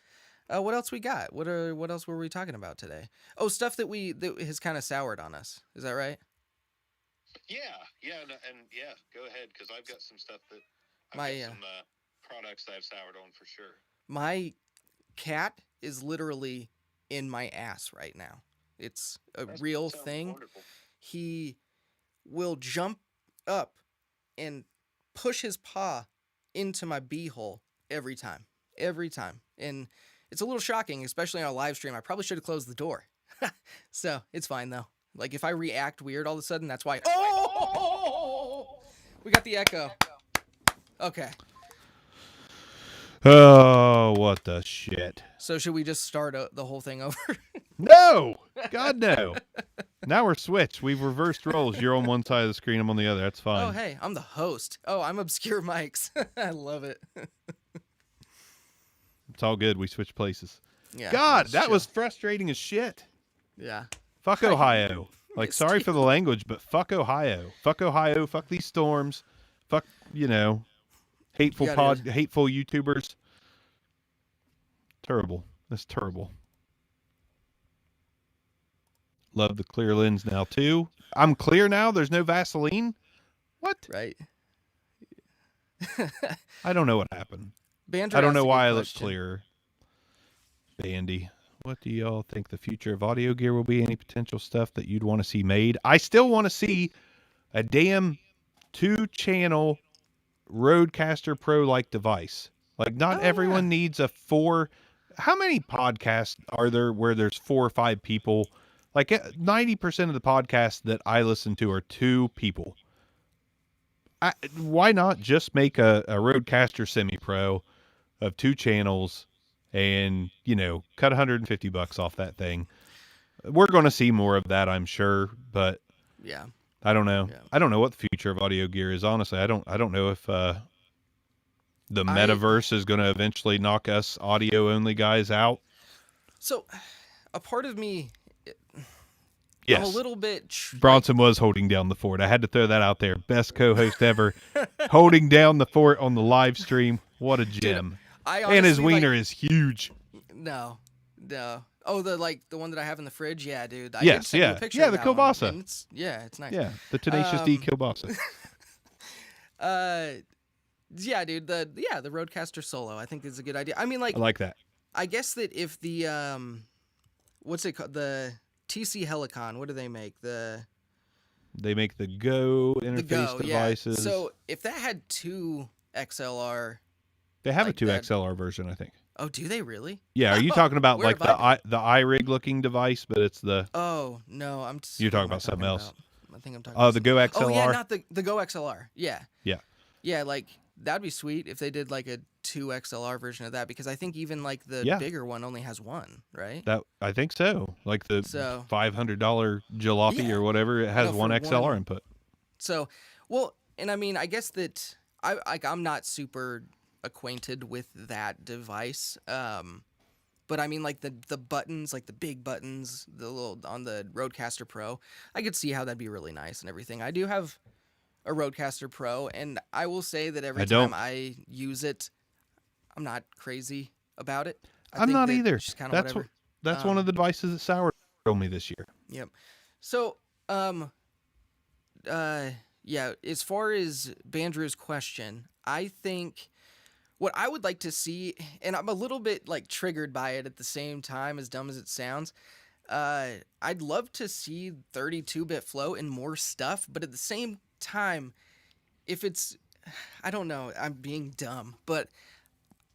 What else we got? What else were we talking about today? Oh, stuff that has kind of soured on us. Is that right? Yeah, and go ahead because I've got some stuff that My, I've got some products that I've soured on for sure. My cat is literally in my ass right now. It's a real thing. Wonderful. He will jump up and push his paw into my beehole every time. And it's a little shocking, especially on a live stream. I probably should have closed the door. So it's fine though. Like, if I react weird all of a sudden, that's why. Oh! We got the echo. Okay. Oh, what the shit. So should we just start the whole thing over? No! God, no. Now we're switched. We've reversed roles. You're on one side of the screen. I'm on the other. That's fine. Oh, hey, I'm the host. Oh, I'm Obscure Mics. I love it. It's all good. We switched places. Yeah. God, let's that chill. was frustrating as shit. Yeah. Fuck Ohio. Like, missed sorry you. for the language, but fuck Ohio. Fuck Ohio. Fuck these storms. Fuck, hateful Yeah, dude. hateful YouTubers. Terrible. That's terrible. Love the clear lens now, too. I'm clear now? There's no Vaseline? What? Right. I don't know what happened. Banter I don't asked know a good why I look question. clearer. Bandy. What do y'all think the future of audio gear will be? Any potential stuff that you'd want to see made? I still want to see a damn 2-channel Rodecaster Pro-like device. Like, not everyone needs a 4... How many podcasts are there where there's 4 or 5 people? Like, 90% of the podcasts that I listen to are 2 people. Why not just make a Rodecaster Semi-Pro of 2 channels and, cut $150 off that thing? We're going to see more of that, I'm sure, but Yeah. I don't know. Yeah. I don't know what the future of audio gear is, honestly. I don't know if the metaverse is going to eventually knock us audio-only guys out. So, a part of me, Yes. I'm a little bit... Bronson was holding down the fort. I had to throw that out there. Best co-host ever. Holding down the fort on the live stream. What a gem. And his wiener is huge. No. Oh, the one that I have in the fridge? Yeah, dude. I Yes, did send you yeah. a picture Yeah, of the that one, kielbasa. and it's nice. Yeah, the Tenacious D kielbasa. Yeah, dude. The Rodecaster Solo, I think is a good idea. I mean, like, I like that. I guess that if the what's it called? The TC Helicon, what do they make? They make the Go The interface Go, yeah. devices. So if that had 2 XLR, they have like a 2 that- XLR version, I think. oh, do they really? Yeah, are you talking about Where like have the iRig looking device, but it's the Oh no, You're what talking am I about something else. about? I think I'm talking. Oh, about the Go something- Oh yeah, XLR? not the Go XLR. Yeah. Yeah. Yeah, like that'd be sweet if they did like a 2 XLR version of that, because I think even like the Yeah. bigger one only has 1, right? That I think so. Like the So- $500 jalopy Yeah. or whatever, it has No, one for XLR one- input. So, well, and I mean, I guess that I'm not super acquainted with that device. But I mean, like the buttons, like the big buttons, the little on the Rodecaster Pro, I could see how that'd be really nice and everything. I do have a Rodecaster Pro, and I will say that every I time don't. I use it, I'm not crazy about it. I I'm think not that either. it's just kinda That's whatever. That's one of the devices that soured on me this year. Yep. So, yeah, as far as Bandrew's question, I think what I would like to see, and I'm a little bit like triggered by it at the same time, as dumb as it sounds. I'd love to see 32-bit flow and more stuff, but at the same time, if it's, I don't know, I'm being dumb, but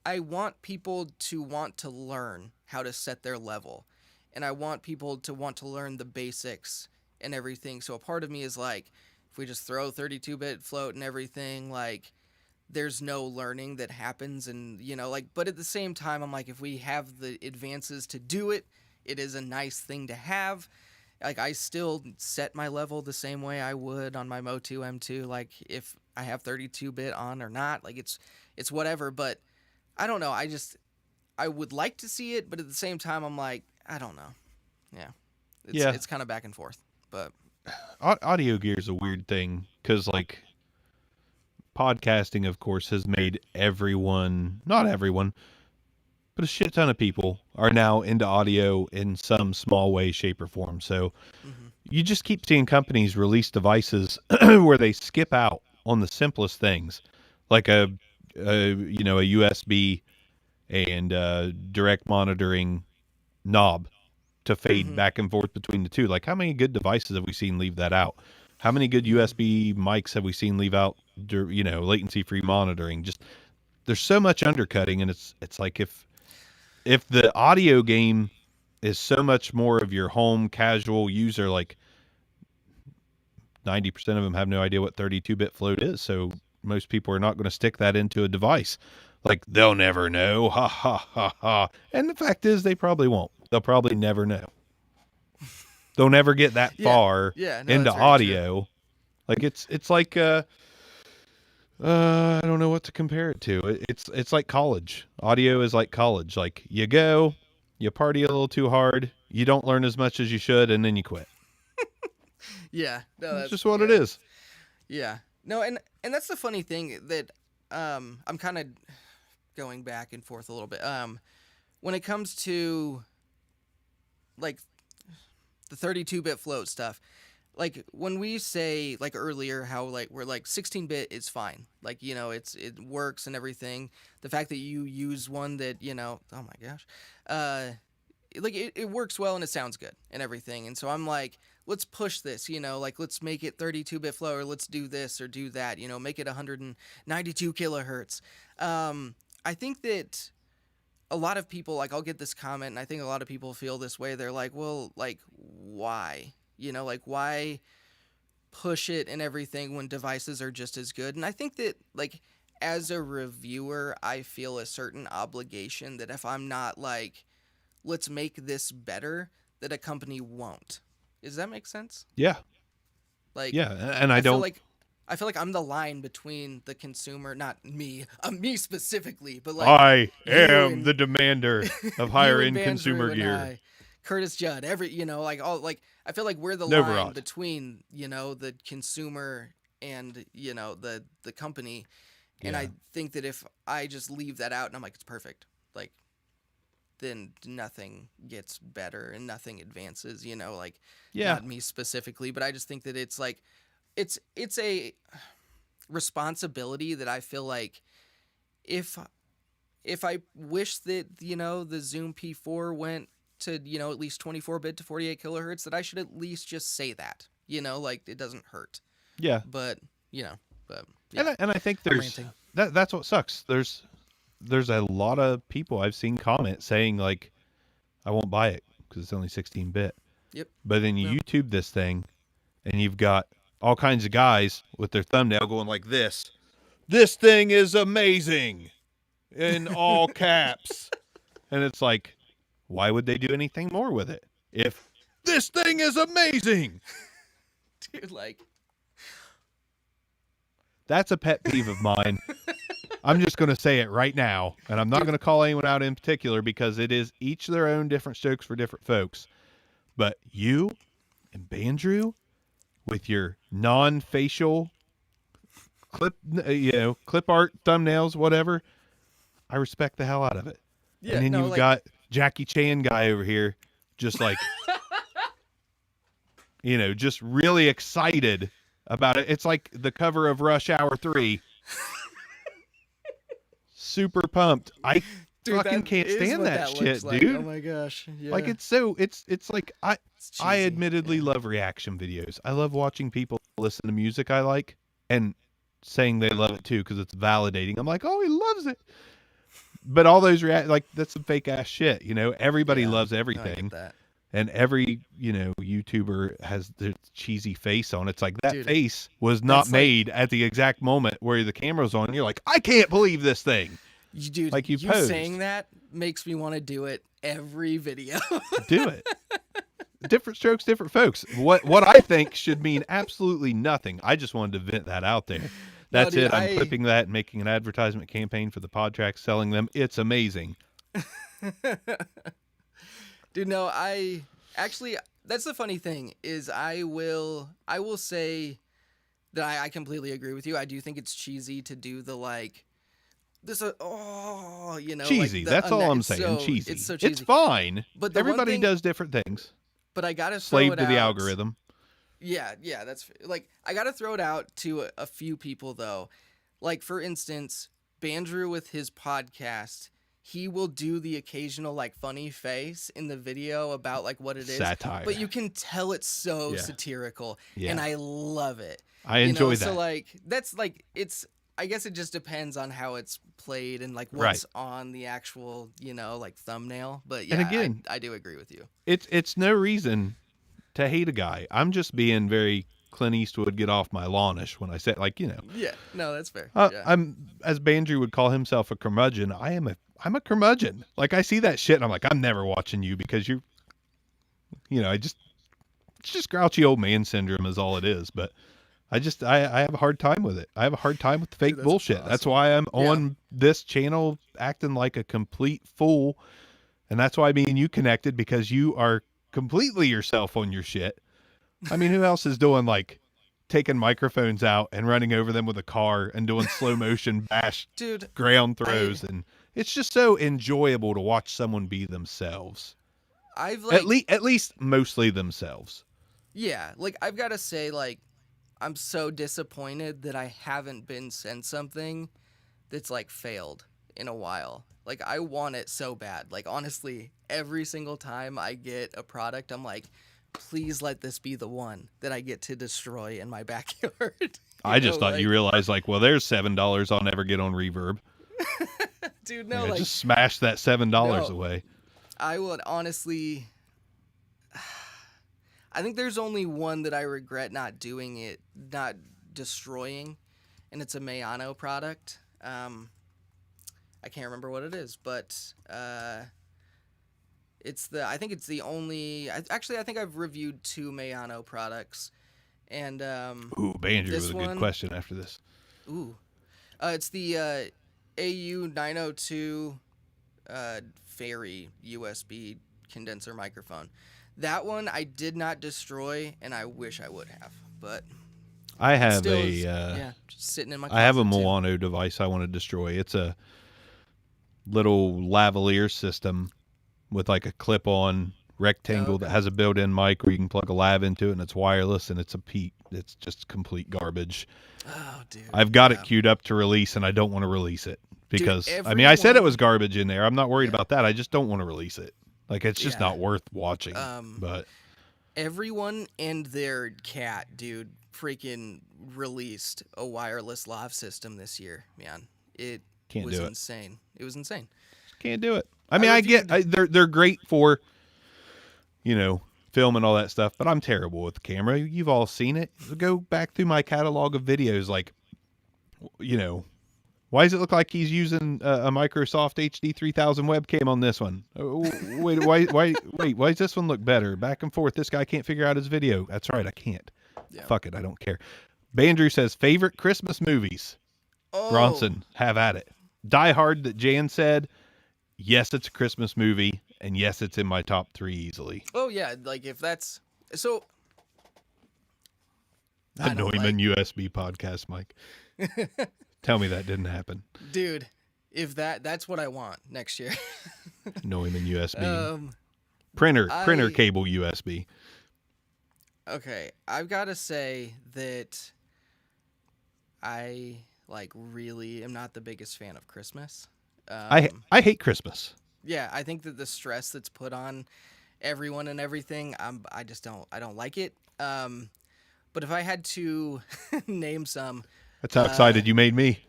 I want people to want to learn how to set their level, and I want people to want to learn the basics and everything. So a part of me is like, if we just throw 32-bit float and everything, like, there's no learning that happens, and like, but at the same time, I'm like, if we have the advances to do it, it is a nice thing to have. Like, I still set my level the same way I would on my Motu M2, like if I have 32-bit on or not, like it's whatever. But I don't know, I would like to see it, but at the same time, I'm like, I don't know. Yeah, it's kind of back and forth, but Audio gear is a weird thing because, like, podcasting, of course, has made everyone, not everyone, but a shit ton of people are now into audio in some small way, shape, or form. So you just keep seeing companies release devices where they skip out on the simplest things, like a USB and direct monitoring knob to fade back and forth between the two. Like, how many good devices have we seen leave that out? How many good USB mics have we seen leave out, latency-free monitoring? Just, there's so much undercutting, and it's like if the audio game is so much more of your home casual user, like 90% of them have no idea what 32-bit float is, so most people are not going to stick that into a device. Like, they'll never know, ha ha ha ha. And the fact is, they probably won't. They'll probably never know. They'll never get that far no, into that's very audio. Like, it's like I don't know what to compare it to. It's like college. Audio is like college. Like, you go, you party a little too hard, you don't learn as much as you should, and then you quit. yeah, no, That's just what it is. Yeah. No, and that's the funny thing that I'm kind of going back and forth a little bit. When it comes to like the 32-bit float stuff, like when we say like earlier how like we're like 16-bit is fine. Like, it works and everything. The fact that you use one that, oh my gosh. Like it works well and it sounds good and everything. And so I'm like, let's push this, like let's make it 32-bit flow, or let's do this or do that, make it 192 kilohertz. I think that a lot of people, like, I'll get this comment, and I think a lot of people feel this way. They're like, well, like, why? Like, why push it and everything when devices are just as good? And I think that, like, as a reviewer, I feel a certain obligation that if I'm not like, let's make this better, that a company won't. Does that make sense? Yeah. Like, Yeah, and I don't. I feel like I'm the line between the consumer, not me, me specifically, but like I you am and- the demander of higher you end and consumer Bandrew and gear. I, Curtis Judd, I feel like we're the No line Barrage. between, the consumer and, the company. And Yeah. I think that if I just leave that out and I'm like, it's perfect, like, then nothing gets better and nothing advances, like, Yeah. not me specifically, but I just think that it's like, it's a, responsibility that I feel like if I wish that, you know, the Zoom P4 went to, you know, at least 24-bit to 48 kilohertz, that I should at least just say that, you know, like it doesn't hurt. Yeah. But, you know, but yeah. And I think there's that's what sucks. There's a lot of people I've seen comment saying like, I won't buy it because it's only 16-bit. Yep. But then you YouTube this thing and you've got all kinds of guys with their thumbnail going like this. This thing is amazing in all caps. And it's like, why would they do anything more with it? If this thing is amazing. Dude, like, that's a pet peeve of mine. I'm just going to say it right now, and I'm not going to call anyone out in particular because it is each their own different strokes for different folks. But you and Bandrew with your non-facial clip art thumbnails, whatever, I respect the hell out of it. yeah, and then no, you've like, got Jackie Chan guy over here just like, you know, just really excited about it. It's like the cover of Rush Hour 3. Super pumped. I fucking can't stand that shit, like. dude. Oh my gosh. Yeah. Like it's like I admittedly love reaction videos. I love watching people listen to music I like and saying they love it too because it's validating. I'm like, oh, he loves it. But all those like that's some fake ass shit, you know. Everybody loves everything, and every YouTuber has their cheesy face on. It's like that face was not made at the exact moment where the camera's on. And you're like, I can't believe this thing. Dude, like you saying that makes me want to do it every video. Do it. Different strokes, different folks. What I think should mean absolutely nothing. I just wanted to vent that out there. That's it. I'm clipping that and making an advertisement campaign for the pod tracks, selling them. It's amazing. Dude, no, that's the funny thing is I will say that I completely agree with you. I do think it's cheesy to do the like this cheesy. Like that's all I'm saying. Cheesy. It's so cheesy. It's fine. But everybody does different things. But I gotta slave to the algorithm. Yeah, that's like I gotta throw it out to a few people though. Like for instance, Bandrew with his podcast, he will do the occasional like funny face in the video about like what it is. Satire. But you can tell it's so satirical. Yeah. And I love it. I enjoy that. So like that's like I guess it just depends on how it's played and like what's on the actual, like thumbnail. But yeah, and again, I do agree with you. It's no reason to hate a guy. I'm just being very Clint Eastwood get off my lawnish when I say Yeah, no, that's fair. I'm, as Bandrew would call himself, a curmudgeon. I'm a curmudgeon. Like I see that shit and I'm like, I'm never watching you because it's just grouchy old man syndrome is all it is. But I have a hard time with it. I have a hard time with the fake bullshit. Awesome. That's why I'm on this channel acting like a complete fool. And that's why me and you connected, because you are completely yourself on your shit. I mean, who else is doing like taking microphones out and running over them with a car and doing slow motion bash ground throws? And it's just so enjoyable to watch someone be themselves. At least mostly themselves. Yeah. Like I've got to say, like, I'm so disappointed that I haven't been sent something that's like failed in a while. Like I want it so bad. Like honestly, every single time I get a product, I'm like, please let this be the one that I get to destroy in my backyard. I just thought you realized like, well, there's $7 I'll never get on Reverb. Dude, no, just smash that $7 away. I would honestly, I think there's only one that I regret not destroying, and it's a Mayano product. I can't remember what it is, but I think it's the only. I think I've reviewed 2 Mayano products, and Bandrew was a good question after this. It's the AU 902 Fairy USB condenser microphone. That one I did not destroy, and I wish I would have, but I have just sitting in my closet. I have a Milano device I want to destroy. It's a little lavalier system with like a clip on rectangle that okay. has a built-in mic where you can plug a lav into it, and it's wireless, and it's it's just complete garbage. Oh, dude. I've got it Yeah. queued up to release, and I don't want to release it because I said it everyone- was garbage in there. I'm not worried Yeah. about that. I just don't want to release it. Like, it's just Yeah. not worth watching. But Everyone and their cat, dude, freaking released a wireless lav system this year, man. It Can't was do it. insane. It was insane. can't do it. I mean, I get they're great for, film and all that stuff, but I'm terrible with the camera. You've all seen it. Go back through my catalog of videos, like, why does it look like he's using a Microsoft HD 3000 webcam on this one? Wait, why does this one look better? Back and forth. This guy can't figure out his video. That's right, I can't. Yeah. Fuck it, I don't care. Bandrew says favorite Christmas movies. Oh, Bronson, have at it. Die Hard that Jan said. Yes, it's a Christmas movie, and yes, it's in my top 3 easily. Oh yeah, like if that's so. A Neumann USB podcast, Mike. Tell me that didn't happen. Dude, if that's what I want next year. Neumann USB. I- Printer cable USB. Okay, I've got to say that I really am not the biggest fan of Christmas. I hate Christmas. Yeah, I think that the stress that's put on everyone and everything, I don't like it. But if I had to name some, That's how excited you made me.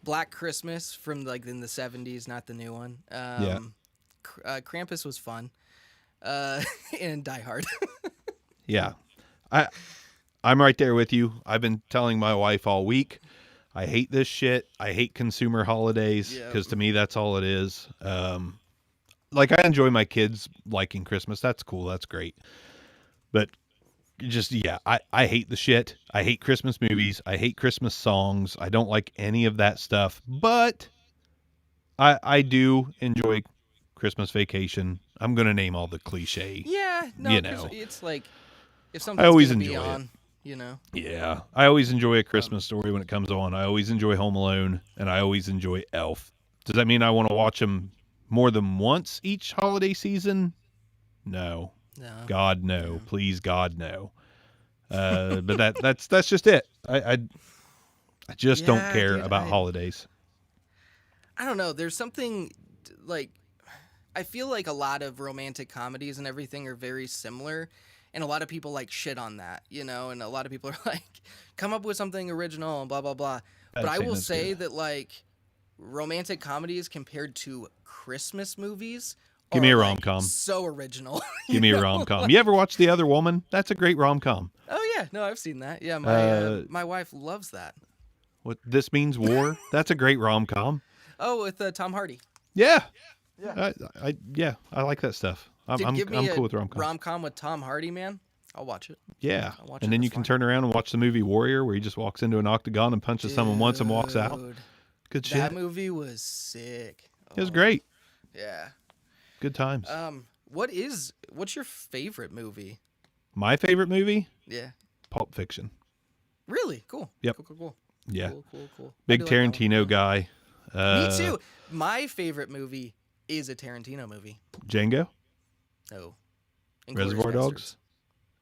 Black Christmas from in the 70s, not the new one. Yeah. Krampus was fun. And Die Hard. Yeah. I'm right there with you. I've been telling my wife all week, I hate this shit. I hate consumer holidays because to me that's all it is. I enjoy my kids liking Christmas. That's cool. That's great. But I hate the shit. I hate Christmas movies. I hate Christmas songs. I don't like any of that stuff. But I do enjoy Christmas Vacation. I'm going to name all the cliche. Yeah, no, it's like if something's I always gonna be enjoy it. on, Yeah, I always enjoy A Christmas Story when it comes on. I always enjoy Home Alone, and I always enjoy Elf. Does that mean I want to watch them more than once each holiday season? No. No. God, no. Please, God, no. But that's just it. I just don't care dude, about holidays. I don't know. There's something I feel like a lot of romantic comedies and everything are very similar, and a lot of people shit on that, and a lot of people are like, come up with something original and blah blah blah. But I will say that romantic comedies compared to Christmas movies, Give me a rom-com. So original. Give me a rom-com. You ever watch The Other Woman? That's a great rom-com. Oh yeah, no, I've seen that. Yeah, my wife loves that. What This Means War? That's a great rom-com. Oh, with Tom Hardy. Yeah. Yeah. I like that stuff. I'm Give me cool with rom-com. Rom-com with Tom Hardy, man. I'll watch it. Yeah. I'll watch And it, then that's you can fine. turn around and watch the movie Warrior where he just walks into an octagon and punches someone once and walks out. Dude, Good shit. That movie was sick. It was great. Yeah. Good times. What's your favorite movie? My favorite movie? Yeah. Pulp Fiction. Really? Cool. Yep. Cool. Yeah. Cool. Big I do like that one. Tarantino guy. Me too. My favorite movie is a Tarantino movie. Django? Oh. Reservoir Inglourious Dogs? Basterds.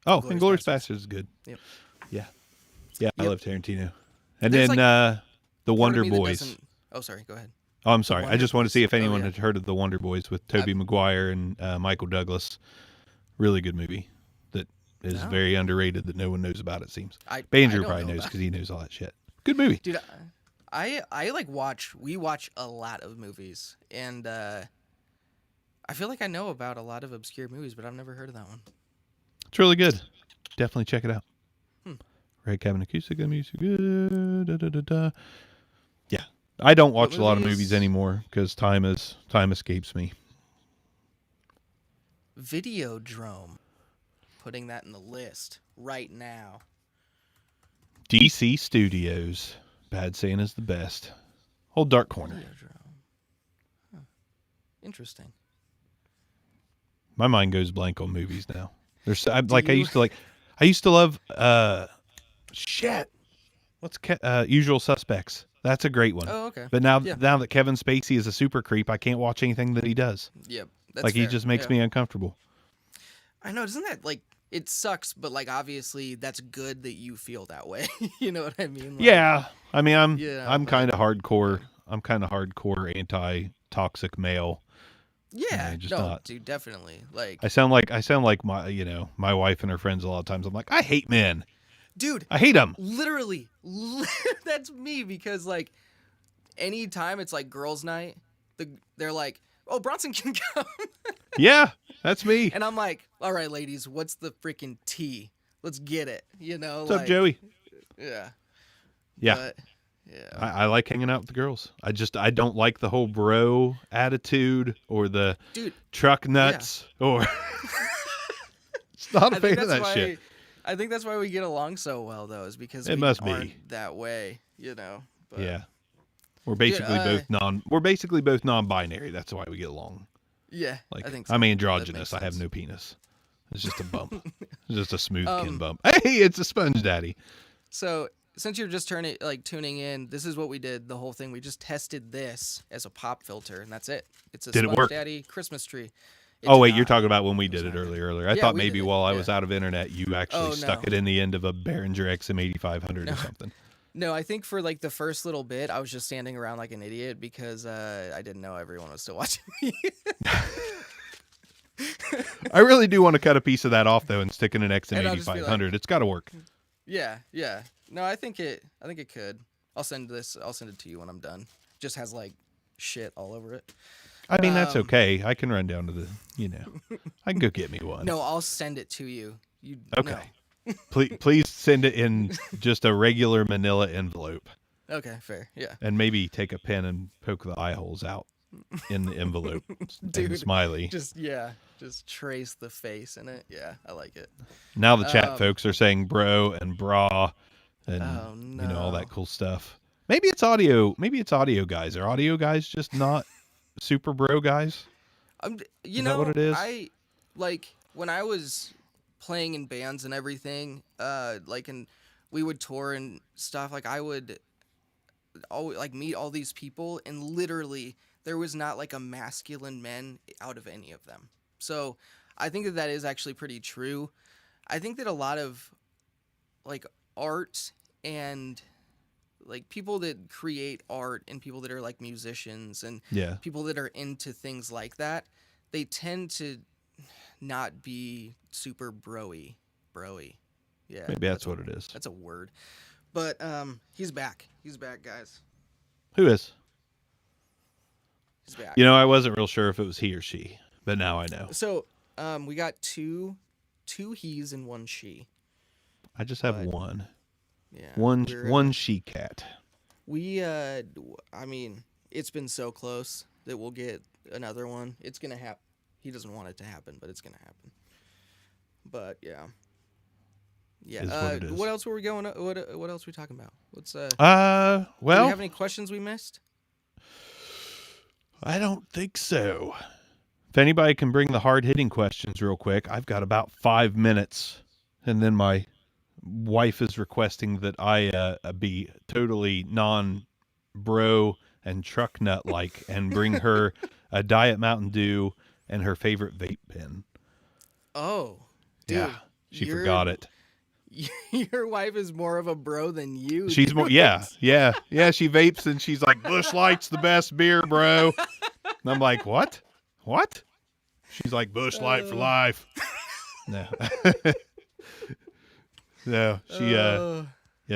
Oh, Inglourious Inglourious Basterds. Basterds is good. Yep. Yeah, I Yep. love Tarantino. And There's, then the Part Wonder of me that Boys. doesn't- Oh, sorry. Go ahead. Oh, I'm sorry. I Wonder just want to Boys. see if Oh, anyone yeah. had heard of the Wonder Boys with Tobey Maguire and Michael Douglas. Really good movie that is No. very underrated that no one knows about, it seems. I Bandrew don't probably know knows about- because he knows all that shit. Good movie. Dude, we watch a lot of movies, and I feel like I know about a lot of obscure movies, but I've never heard of that one. It's really good. Definitely check it out. Hmm. Red Cabin Acoustic, music good. Da, da, da, da. Yeah. I don't watch a lot of movies anymore because time escapes me. Videodrome. Putting that in the list right now. DC Studios. Bad Santa's the best. Old Dark Corner. Videodrome. Huh. Interesting. My mind goes blank on movies now. There's I used to love shit. What's Usual Suspects? That's a great one. Oh, okay. But now Yeah. that Kevin Spacey is a super creep, I can't watch anything that he does. Yep. That's Like he fair. just makes Yeah. me uncomfortable. I know, doesn't that like it sucks, but like obviously that's good that you feel that way. You know what I mean? Like, Yeah. I mean, I'm but- kind of hardcore. I'm kind of hardcore anti-toxic male. Yeah, just no, not. dude, definitely. Like, I sound like my wife and her friends a lot of times. I'm like, I hate men. dude, I hate them. literally, that's me because like anytime it's like girls' night, they're like, oh, Bronson can come, Yeah, that's me. and I'm like, all right, ladies, what's the freaking tea? Let's get it. You know, What's like, up, Joey? Yeah. Yeah. But, yeah. I like hanging out with the girls. I don't like the whole bro attitude or the Dude, truck nuts or. It's not a fan of that shit. I think that's why we get along so well, though, is because It we must be. aren't that way, you know. But, Yeah, we're basically both non-binary. That's why we get along. Yeah, Like I think so. I'm That androgynous. makes I have sense. no penis. It's just a bump. It's just a smooth kin Um, bump. Hey, it's a sponge daddy. So since you're just tuning in, this is what we did. The whole thing. We just tested this as a pop filter, and that's it. It's a Did it Sponge work? Daddy Christmas tree. It Oh did wait, you're not. talking about when we did It's it not good. earlier. I Yeah, thought we maybe did it, while I yeah. was out of internet, you actually Oh, stuck no. it in the end of a Behringer XM8500 No. or something. No, I think for like the first little bit, I was just standing around like an idiot because I didn't know everyone was still watching me. I really do want to cut a piece of that off though and stick in an And I'll just be XM8500. It's got to work. Yeah. No, I think it could. I'll send it to you when I'm done. Just has like shit all over it. I mean, that's Um, okay. I can run down to I can go get me one. No, I'll send it to you. You Okay. no. Please send it in just a regular manila envelope Okay, fair. Yeah. and maybe take a pen and poke the eye holes out in the envelope. Dude, and smiley. Just trace the face in it. Yeah, I like it. Now the chat um, folks are saying bro and bra and Oh, all no. that cool stuff. Maybe it's audio guys. Are audio guys just not super bro guys? You Is know that what it is? I like when I was playing in bands and everything, like and we would tour and stuff, like I would always like meet all these people and literally there was not like a masculine man out of any of them. So I think that is actually pretty true. I think that a lot of like art and like people that create art and people that are like musicians and Yeah. people that are into things like that, they tend to not be super broy. Yeah. Maybe that's what it is. That's a word. But he's back. He's back, guys. Who is? He's back. You know, I wasn't real sure if it was he or she, but now I know. So, we got two he's and one she. I just have But- one. Yeah. One we're, she cat. We I mean, it's been so close that we'll get another one. It's gonna happen. He doesn't want it to happen, but it's gonna happen. But yeah. Yeah. Is what it is. What else were we going? What else were we talking about? What's do Well, we have any questions we missed? I don't think so. If anybody can bring the hard-hitting questions real quick, I've got about 5 minutes, and then my wife is requesting that I be totally non-bro and truck nut like, and bring her a Diet Mountain Dew and her favorite vape pen. Oh, dude, Yeah, she you're- forgot it. Your wife is more of a bro than you. She's more, yeah. She vapes and she's like, Bush Light's the best beer, bro. And I'm like, what? She's like, Bush Light for life. No, no.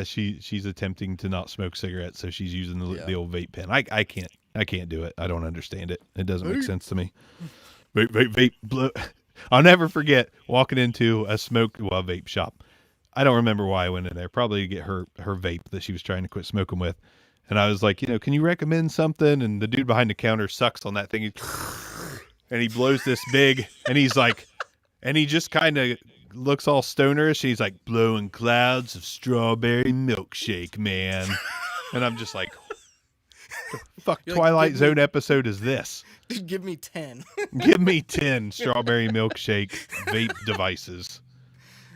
She's attempting to not smoke cigarettes, so she's using the old vape pen. I can't do it. I don't understand it. It doesn't make sense to me. Vape. Blow. I'll never forget walking into a vape shop. I don't remember why I went in there. Probably to get her vape that she was trying to quit smoking with. And I was like, can you recommend something? And the dude behind the counter sucks on that thing. And he blows this big. And he's like, and he just kind of looks all stonerish. He's like, blowing clouds of strawberry milkshake, man. And I'm just like, what the fuck You're like, Twilight give me- Zone episode is this? Give me 10. Give me 10 strawberry milkshake vape devices.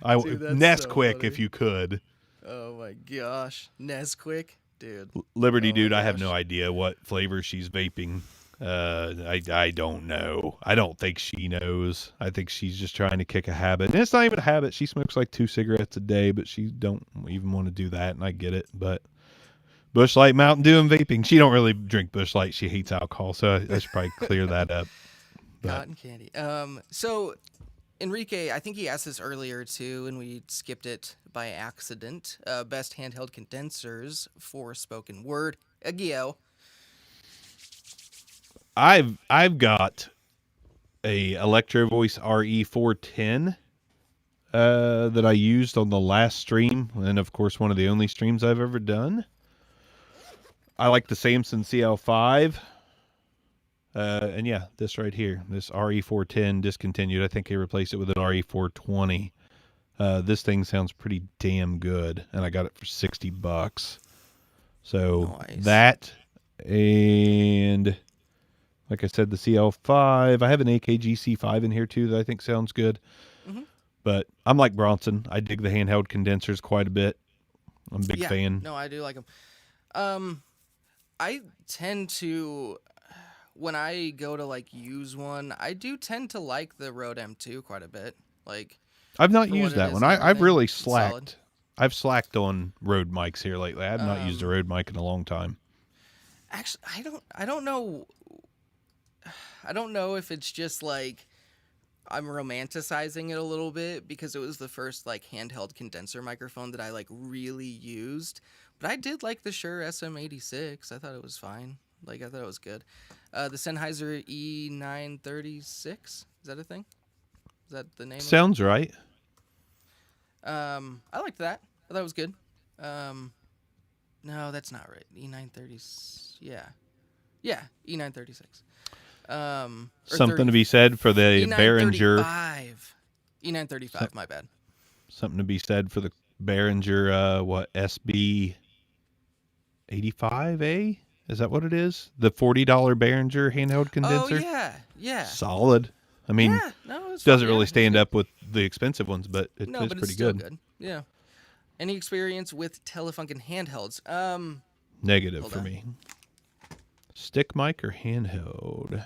Dude, that's Nesquik, so funny. if you could. Oh my gosh, Nesquik, dude. Liberty, Oh my dude, I have gosh. no idea what flavor she's vaping. I don't know. I don't think she knows. I think she's just trying to kick a habit. And it's not even a habit. She smokes like 2 cigarettes a day, but she don't even want to do that, and I get it. But Busch Light, Mountain Dew, and vaping. She don't really drink Busch Light. She hates alcohol, so I should probably clear that up. But Cotton candy. So Enrique, I think he asked this earlier too, and we skipped it by accident. Best handheld condensers for spoken word. Agio. I've got a Electro Voice RE410 that I used on the last stream, and of course one of the only streams I've ever done. I like the Samson CL5. And yeah, this right here, this RE410 discontinued. I think they replaced it with an RE420. This thing sounds pretty damn good, and I got it for $60. So Nice. that, and like I said, the CL5. I have an AKG C5 in here too that I think sounds good. Mhm. But I'm like Bronson. I dig the handheld condensers quite a bit. I'm a big fan. No, I do like them. I tend to, when I go to like use one, I do tend to like the Rode M2 quite a bit. Like, I've not for what used it that is one. and I've everything, really it's slacked. solid. I've slacked on Rode mics here lately. I have not used a Rode mic in a long time. Actually, I don't know. I don't know if it's just like I'm romanticizing it a little bit because it was the first like handheld condenser microphone that I like really used. But I did like the Shure SM86. I thought it was fine. Like, I thought it was good. The Sennheiser E936. Is that a thing? Is that the name? Sounds right. I liked that. I thought it was good. No, that's not right. E930. Yeah, E936. Or Something 30 to be said for the Behringer. E935, my bad. Something to be said for the Behringer, SB 85A? Is that what it is? The $40 Behringer handheld condenser? Oh, yeah. Solid. I mean, Yeah, no, it's doesn't fine. really Yeah, stand it's up with the expensive ones, but it good. No, is but pretty it's still good. good. Yeah. Any experience with Telefunken handhelds? Negative Hold for on. me. Stick mic or handheld?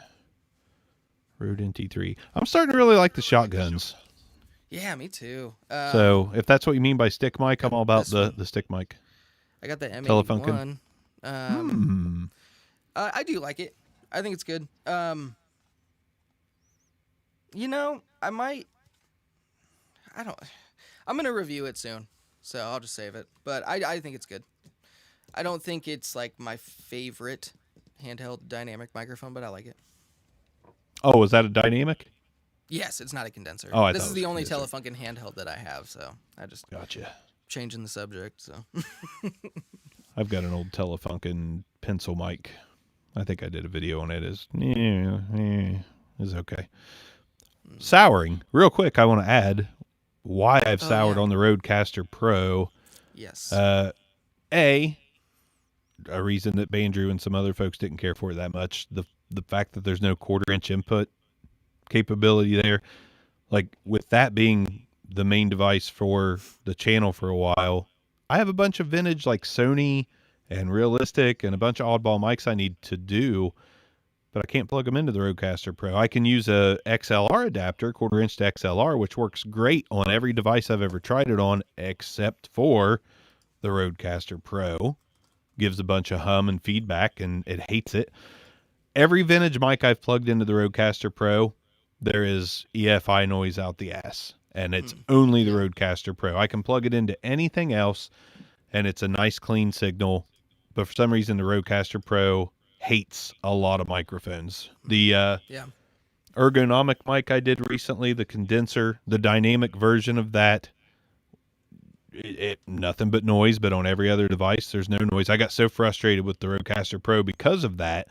Rode NT3. I'm starting to really like the shotguns. Yeah, me too. So if that's what you mean by stick mic, I'm all about this one. the stick mic. I got the M81. Telefunken. I do like it. I think it's good. You know, I'm gonna review it soon, so I'll just save it. But I think it's good. I don't think it's like my favorite handheld dynamic microphone, but I like it. Oh, is that a dynamic? Yes, it's not a condenser. Oh, I this thought is it the was only condenser. Telefunken handheld that I have, so I just Gotcha. changing the subject. So I've got an old Telefunken pencil mic. I think I did a video on it. It's okay. Souring. Real quick, I want to add why I've soured on the Rodecaster Pro. Yes. A reason that Bandrew and some other folks didn't care for it that much. The fact that there's no 1/4-inch input capability there. Like, with that being the main device for the channel for a while, I have a bunch of vintage like Sony and Realistic and a bunch of oddball mics I need to do, but I can't plug them into the Rodecaster Pro. I can use a XLR adapter, 1/4-inch to XLR, which works great on every device I've ever tried it on except for the Rodecaster Pro. Gives a bunch of hum and feedback, and it hates it. Every vintage mic I've plugged into the Rodecaster Pro, there is EFI noise out the ass, and it's only the Rodecaster Pro. I can plug it into anything else, and it's a nice clean signal, but for some reason the Rodecaster Pro hates a lot of microphones. The ergonomic mic I did recently, the condenser, the dynamic version of that, it nothing but noise, but on every other device there's no noise. I got so frustrated with the Rodecaster Pro because of that.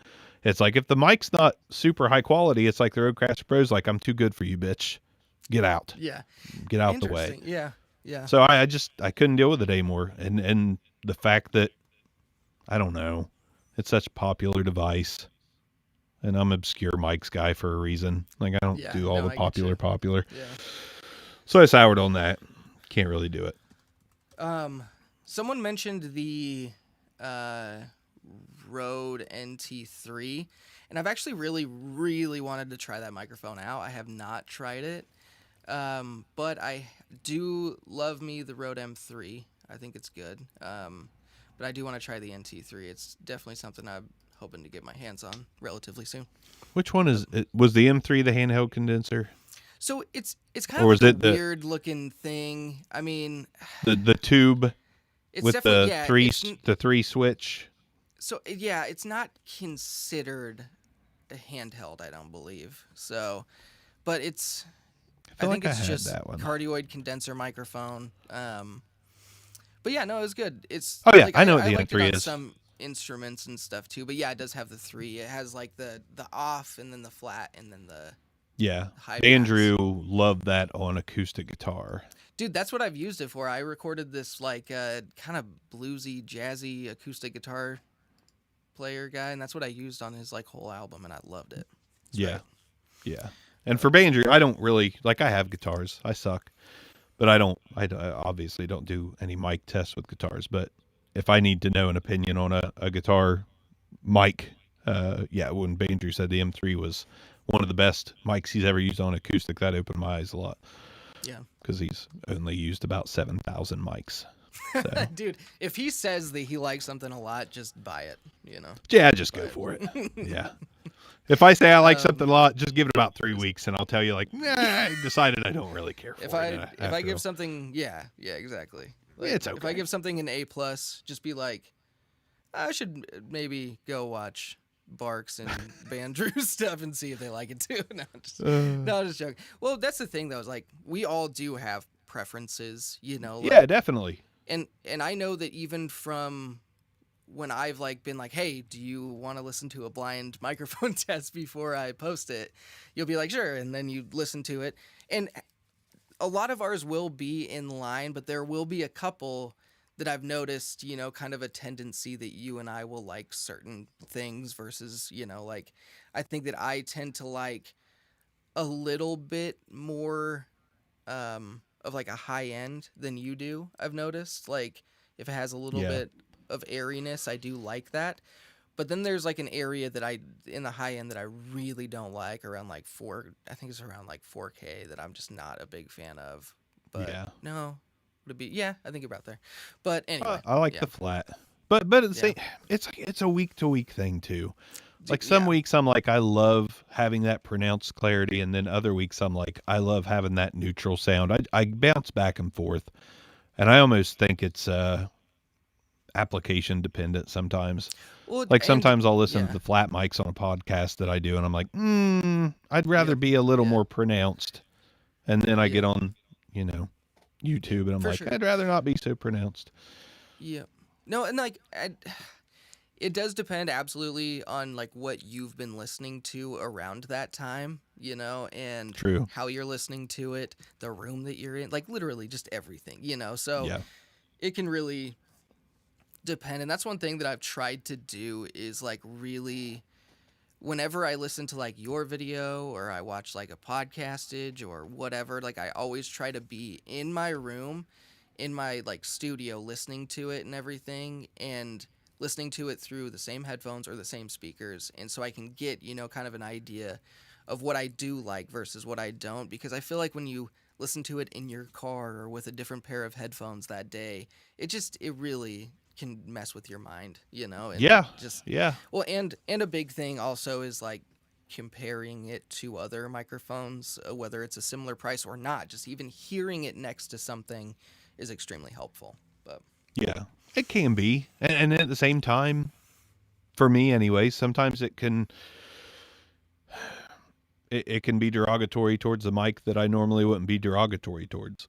It's like, if the mic's not super high quality, it's like the Rodecaster Pro's like, I'm too good for you, bitch. Get out. Yeah. Get out the way. Yeah. So I couldn't deal with it anymore. And the fact that, I don't know, it's such a popular device, and I'm an obscure mics guy for a reason. Like, I don't do all the popular. Yeah. So I soured on that. Can't really do it. Someone mentioned the Rode NT3, and I've actually really, really wanted to try that microphone out. I have not tried it, but I do love me the Rode M3. I think it's good, but I do want to try the NT3. It's definitely something I'm hoping to get my hands on relatively soon. Which one is it? Was the M3 the handheld condenser? So it's kind Or of was like it a the- weird looking thing. I mean, The tube it's with definitely the three switch. So yeah, it's not considered a handheld, I don't believe. So, but it's I feel think like it's I had just that one. cardioid condenser microphone. But yeah, no, it was good. It's Oh, yeah, like, I know what the liked it M3 on is. some instruments and stuff too. But yeah, it does have the 3. It has like the off and then the flat and then the Yeah. high pass. Andrew loved that on acoustic guitar. Dude, that's what I've used it for. I recorded this like kind of bluesy, jazzy acoustic guitar player guy, and that's what I used on his like whole album, and I loved it. It's Yeah. great. Yeah. And for Andrew, I don't really like. I have guitars. I suck, but I obviously don't do any mic tests with guitars. But if I need to know an opinion on a guitar mic, when Andrew said the M3 was one of the best mics he's ever used on acoustic, that opened my eyes a lot. Yeah. Because he's only used about 7,000 mics. So. Dude, if he says that he likes something a lot, just buy it, you know. Yeah, just go for it. Yeah. If I say I like something a lot, just give it about 3 weeks, and I'll tell you, like, I decided I don't really care for If it. I give something, yeah, exactly. Like, It's If I okay. give something an A+, just be like, I should maybe go watch Barks and Bandrew's stuff and see if they like it too. No, just joking. Well, that's the thing though, is like we all do have preferences, you know. Like, Yeah, definitely. And I know that even from when I've like been like, hey, do you want to listen to a blind microphone test before I post it? You'll be like, sure, and then you listen to it. And a lot of ours will be in line, but there will be a couple that I've noticed, you know, kind of a tendency that you and I will like certain things versus, you know, like I think that I tend to like a little bit more of like a high end than you do. I've noticed, like if it has a little bit of airiness, I do like that. But then there's like an area that in the high end that I really don't like, around like I think it's around like 4K, that I'm just not a big fan of. But Yeah. no, would it be? Yeah, I think about there. But anyway, I like the flat. But at the same, it's a week to week thing too. Like some weeks I'm like, I love having that pronounced clarity, and then other weeks I'm like, I love having that neutral sound. I bounce back and forth, and I almost think it's application dependent sometimes. Well, like sometimes I'll listen to the flat mics on a podcast that I do, and I'm like, I'd rather be a little more pronounced. And then I get on, you know, YouTube, and I'm like, I'd rather not be so pronounced. Yeah. No, and like it does depend absolutely on like what you've been listening to around that time, you know, and how you're listening to it, the room that you're in, like literally just everything, you know. So it can really depend. And that's one thing that I've tried to do is like really, whenever I listen to like your video or I watch like a podcastage or whatever, like I always try to be in my room, in my like studio, listening to it and everything, and listening to it through the same headphones or the same speakers. And so I can get, you know, kind of an idea of what I do like versus what I don't, because I feel like when you listen to it in your car or with a different pair of headphones that day, it really can mess with your mind, you know? And Well, and a big thing also is like comparing it to other microphones, whether it's a similar price or not. Just even hearing it next to something is extremely helpful. But yeah, it can be, and at the same time, for me anyway, sometimes it can be derogatory towards the mic that I normally wouldn't be derogatory towards.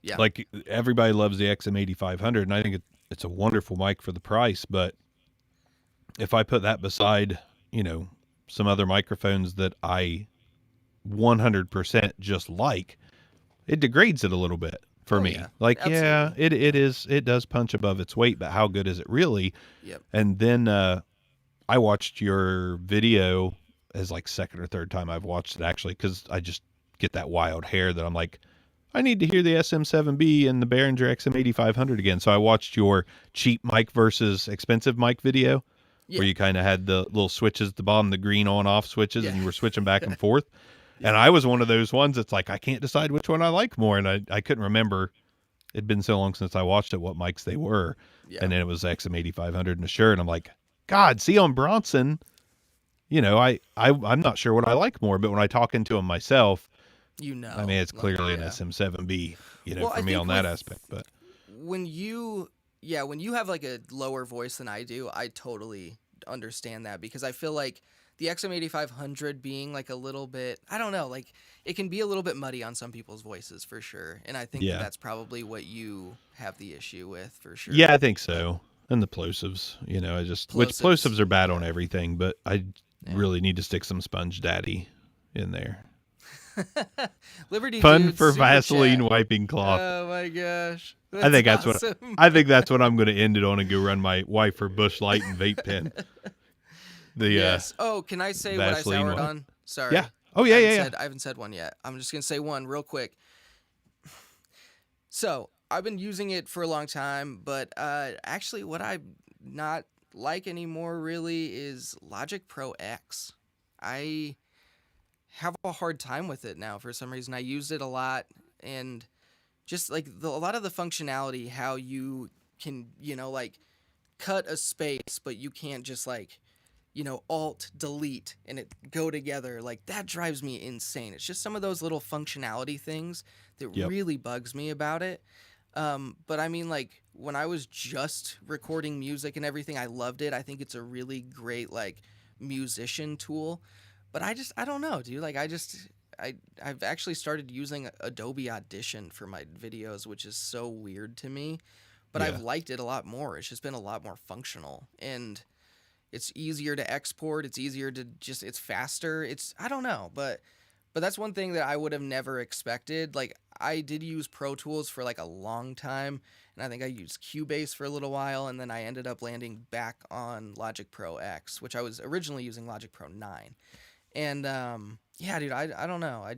Yeah, like everybody loves the XM8500, and I think it's a wonderful mic for the price, but if I put that beside, you know, some other microphones that I 100% just like, it degrades it a little bit for me. Yeah. Like, absolutely. It does punch above its weight, but how good is it really? Yep. And then I watched your video as like second or third time I've watched it, actually, because I just get that wild hair that I'm like, I need to hear the SM7B and the Behringer XM8500 again. So I watched your cheap mic versus expensive mic video where you kind of had the little switches at the bottom, the green on-off switches, and you were switching back and forth. And I was one of those ones that's like, I can't decide which one I like more. And I couldn't remember. It'd been so long since I watched it, what mics they were. Yeah. And then it was XM8500 and a Shure. And I'm like, God, see on Bronson, I'm not sure what I like more. But when I talk into him myself, I mean, it's clearly an SM7B, for me on that aspect. But when you have like a lower voice than I do, I totally understand that, because I feel like the XM8500 being like a little bit, I don't know, like it can be a little bit muddy on some people's voices for sure. And I think that's probably what you have the issue with for sure. Yeah, I think so. And the plosives, which plosives are bad on everything, but I really need to stick some Sponge Daddy in there. Liberty Fun Dude, for Super Vaseline Chat. wiping cloth. Oh my gosh. I think that's what I'm going to end it on and go run my wife for Bush Light and vape pen. Can I say what I soured on? Sorry. Yeah. Oh yeah, I haven't said one yet. I'm just gonna say one real quick. So I've been using it for a long time, but actually, what I not like anymore really is Logic Pro X. I have a hard time with it now for some reason. I used it a lot, and just like a lot of the functionality, how you can like cut a space, but you can't just like alt delete and it go together, like that drives me insane. It's just some of those little functionality things that really bugs me about it. But I mean, like when I was just recording music and everything, I loved it. I think it's a really great like musician tool, but I don't know, dude. Like I've actually started using Adobe Audition for my videos, which is so weird to me, but I've liked it a lot more. It's just been a lot more functional, and it's easier to export. It's easier to it's faster. I don't know, but that's one thing that I would have never expected. Like I did use Pro Tools for like a long time, and I think I used Cubase for a little while, and then I ended up landing back on Logic Pro X, which I was originally using Logic Pro 9. And dude, I don't know. I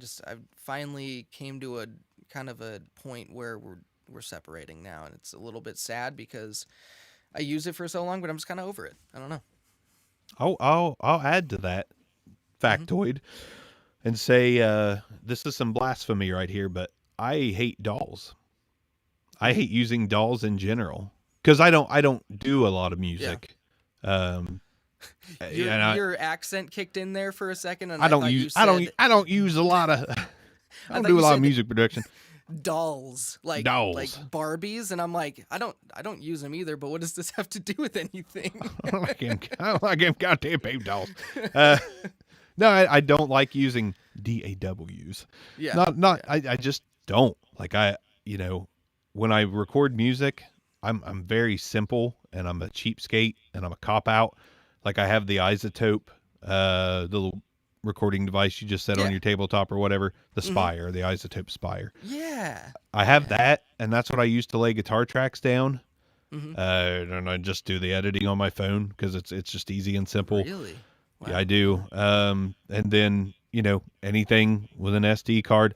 finally came to a kind of a point where we're separating now, and it's a little bit sad because I used it for so long, but I'm just kind of over it. I don't know. I'll add to that factoid and say this is some blasphemy right here, but I hate DAWs. I hate using DAWs in general because I don't do a lot of music. Yeah. Your accent kicked in there for a second, and I don't use a lot of I don't do a lot of music production. Dolls, like Barbies, and I'm like, I don't use them either, but what does this have to do with anything? I don't like them goddamn baby dolls. No, I don't like using DAWs. Yeah. I just don't. Like when I record music, I'm very simple, and I'm a cheapskate, and I'm a cop out. Like I have the Isotope, the little recording device you just set on your tabletop or whatever, the Spire, the Isotope Spire. Yeah. I have that, and that's what I use to lay guitar tracks down. And I just do the editing on my phone because it's just easy and simple. Really? Wow. Yeah, I do. And then, anything with an SD card,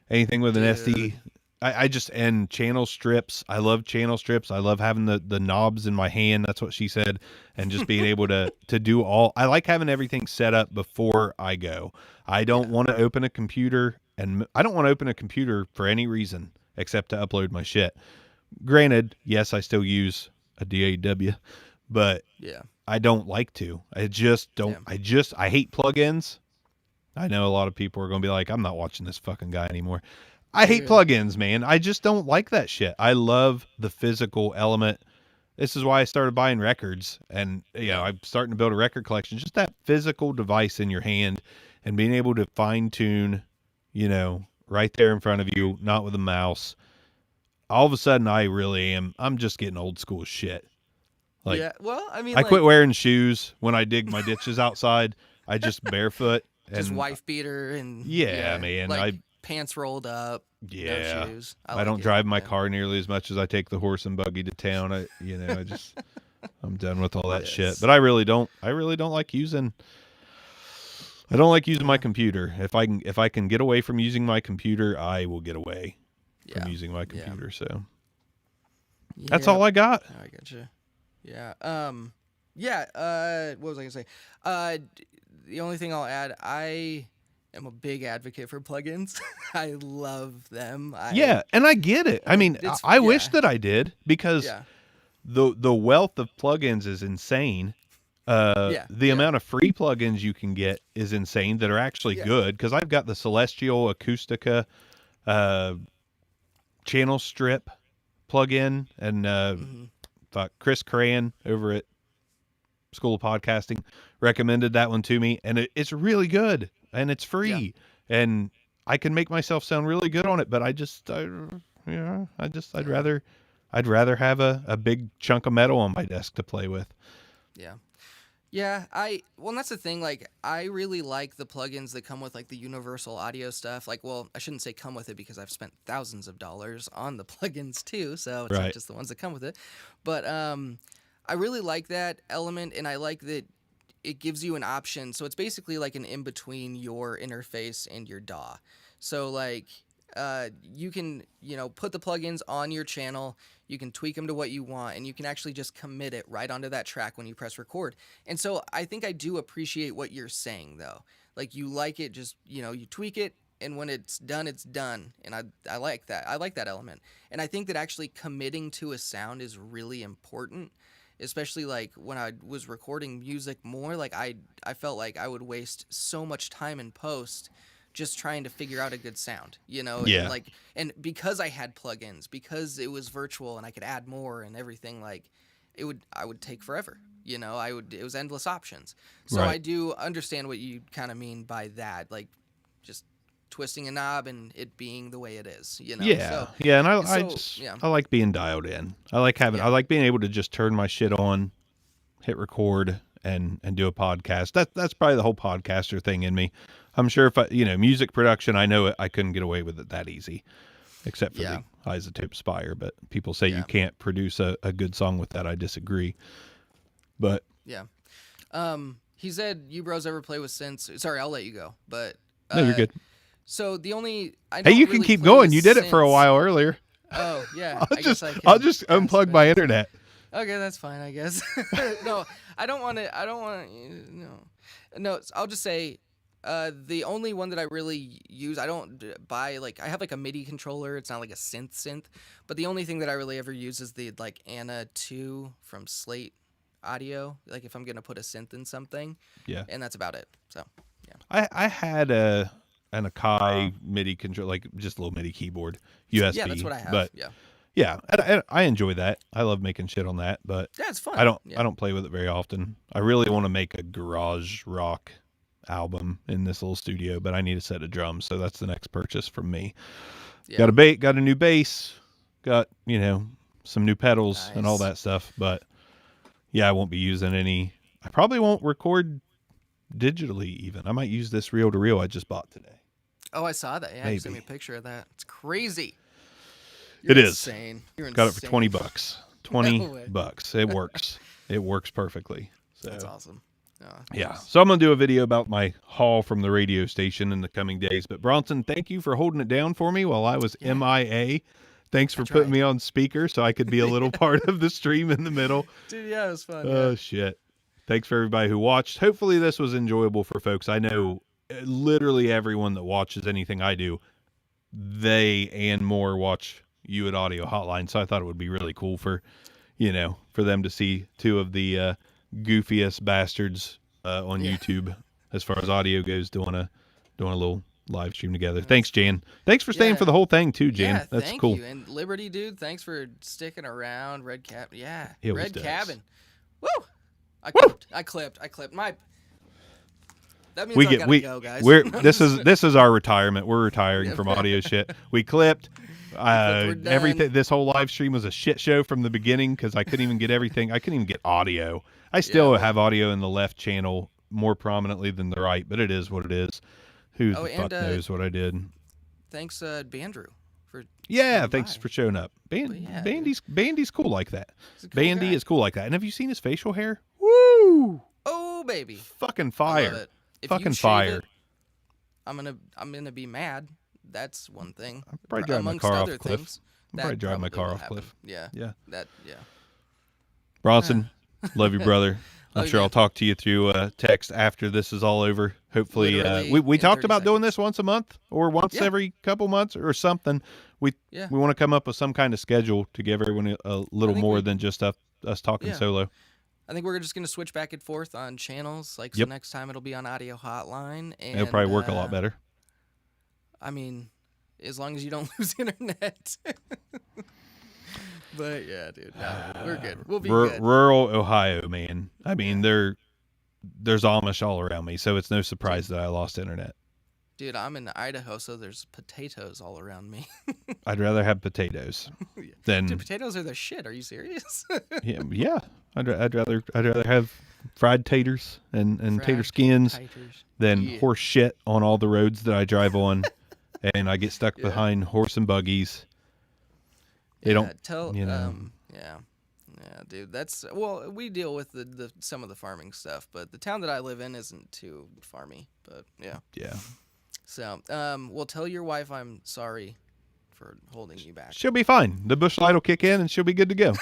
anything with an SD. And channel strips. I love channel strips. I love having the knobs in my hand. That's what she said. And just being able to do I like having everything set up before I go. I don't want to open a computer, and I don't want to open a computer for any reason except to upload my shit. Granted, yes, I still use a DAW, but I don't like to. I just don't. I hate plugins. I know a lot of people are going to be like, I'm not watching this fucking guy anymore. I hate plugins, man. I just don't like that shit. I love the physical element. This is why I started buying records, and I'm starting to build a record collection. Just that physical device in your hand and being able to fine tune, right there in front of you, not with a mouse. All of a sudden, I'm just getting old school shit. Like, I quit wearing shoes when I dig my ditches outside. I just barefoot. Just wife beater and man. Pants rolled up. Yeah. No shoes. I don't drive my car nearly as much as I take the horse and buggy to town. I'm done with all that shit. But I really don't like using. I don't like using my computer. If I can get away from using my computer, I will get away from using my computer. So that's all I got. I gotcha. Yeah. What was I gonna say? The only thing I'll add, I am a big advocate for plugins. I love them. And I get it. I mean, I wish that I did, because the wealth of plugins is insane. The amount of free plugins you can get is insane that are actually good, because I've got the Celestial Acoustica channel strip plugin, and Chris Cran over at School of Podcasting recommended that one to me, and it's really good, and it's free, and I can make myself sound really good on it. But I'd rather have a big chunk of metal on my desk to play with. Yeah, and that's the thing, like, I really like the plugins that come with, like, the universal audio stuff. Like, well, I shouldn't say come with it, because I've spent thousands of dollars on the plugins too, so it's not just the ones that come with it. But I really like that element, and I like that it gives you an option. So it's basically like an in-between your interface and your DAW. So, like, you can, put the plugins on your channel, you can tweak them to what you want, and you can actually just commit it right onto that track when you press record. And so I think I do appreciate what you're saying, though. Like, you like it, just, you tweak it, and when it's done, it's done. And I like that. I like that element. And I think that actually committing to a sound is really important, especially, like, when I was recording music more. Like, I felt like I would waste so much time in post just trying to figure out a good sound, and because I had plugins, because it was virtual and I could add more and everything, like, I would take forever, it was endless options. So I do understand what you kind of mean by that, like, just twisting a knob and it being the way it is, and I like being dialed in. I like being able to just turn my shit on, hit record, and do a podcast. That's probably the whole podcaster thing in me. I'm sure if music production, I know I couldn't get away with it that easy, except for the Isotope Spire. But people say you can't produce a good song with that. I disagree. But he said, "You bros ever play with synths?" Sorry, I'll let you go. But no, you're good. So the only you can keep going. You did it for a while earlier. Oh yeah, I'll just unplug my internet. Okay, that's fine, I guess. No, I don't want to. No. I'll just say, the only one that I really use, I don't buy, like, I have like a MIDI controller. It's not like a synth, but the only thing that I really ever use is the, like, Anna 2 from Slate Audio. Like, if I'm gonna put a synth in something, and that's about it. So I had an Akai MIDI control, like just a little MIDI keyboard, USB. Yeah, that's what I have. But I enjoy that. I love making shit on that, but it's fun. I don't play with it very often. I really want to make a garage rock album in this little studio, but I need a set of drums, so that's the next purchase from me. Got a new bass, got some new pedals and all that stuff, but I won't be using any. I probably won't record digitally even. I might use this reel-to-reel I just bought today. Oh, I saw that. Yeah, you sent me a picture of that. It's crazy. It is insane. You're got insane. it for $20. $20. It works. It works perfectly. So that's awesome. So I'm gonna do a video about my haul from the radio station in the coming days. But Bronson, thank you for holding it down for me while I was MIA. Thanks for putting me on speaker so I could be a little part of the stream in the middle. Dude, it was fun. Oh shit! Thanks for everybody who watched. Hopefully this was enjoyable for folks. I know literally everyone that watches anything I do, they and more watch you at Audio Hotline. So I thought it would be really cool for them to see two of the goofiest bastards on YouTube as far as audio goes doing a little live stream together. Thanks, Jan. Thanks for staying for the whole thing too, Jan. That's thank cool. You. And Liberty, dude, thanks for sticking around. Red Cap, Red Cabin. Woo! I clipped. My. That means I gotta go, guys. This is our retirement. We're retiring from audio shit. We clipped. Everything. This whole live stream was a shit show from the beginning because I couldn't even get everything. I couldn't even get audio. I still have audio in the left channel more prominently than the right, but it is what it is. Who the fuck knows what I did? Thanks, Bandrew, for thanks for showing up. Bandy's cool like that. Bandy is cool like that. And have you seen his facial hair? Woo! Oh baby, fucking fire! I love it. If you fucking shave fire. it, I'm gonna be mad. That's one thing. I'm probably driving my Amongst car off other a cliff. things, I'm that probably driving my probably car will off a happen. cliff. Yeah. Yeah. Yeah. Bronson, love you, brother. I'm Oh, sure yeah. I'll talk to you through text after this is all over. Hopefully, Literally we in talked 30 about doing this seconds. once a month or once Yeah. every couple months or something. We want to come up with some kind of schedule to give everyone a little think more we- than just us talking Yeah. solo. I think we're just gonna switch back and forth on channels. Like, so Yep. next time it'll be on Audio Hotline, and It'll probably work a lot better. I mean, as long as you don't lose internet. But yeah, dude, no, we're good. We'll be good. Rural Ohio, man. I mean, there's Amish all around me, so it's no surprise that I lost internet. Dude, I'm in Idaho, so there's potatoes all around me. I'd rather have potatoes than Dude, potatoes are the shit. Are you serious? yeah. I'd rather have fried taters and tater Fried skins taters. than Yeah. horse shit on all the roads that I drive on, and I get stuck behind horse and buggies. They don't, Yeah, dude. That's we deal with the some of the farming stuff, but the town that I live in isn't too farmy. But yeah. Yeah. So, well, tell your wife I'm sorry for holding you back. She'll be fine. The bush light will kick in, and she'll be good to go.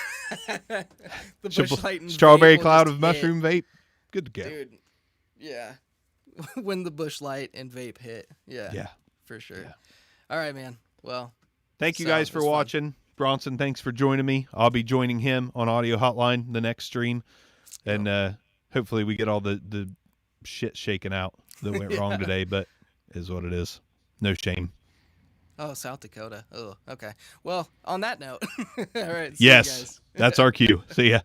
The bush light and strawberry vape will cloud just of mushroom vape, good to go. Dude, yeah. When the bush light and vape hit, Yeah. for sure. Yeah. All right, man. Well, Thank you So, guys it for was fun. watching. Bronson, thanks for joining me. I'll be joining him on Audio Hotline the next stream, and hopefully we get all the shit shaken out that went wrong today. But is what it is. No shame. oh, South Dakota. Oh, okay. Well, on that note, all right. See you Yes, guys. that's our cue. See ya.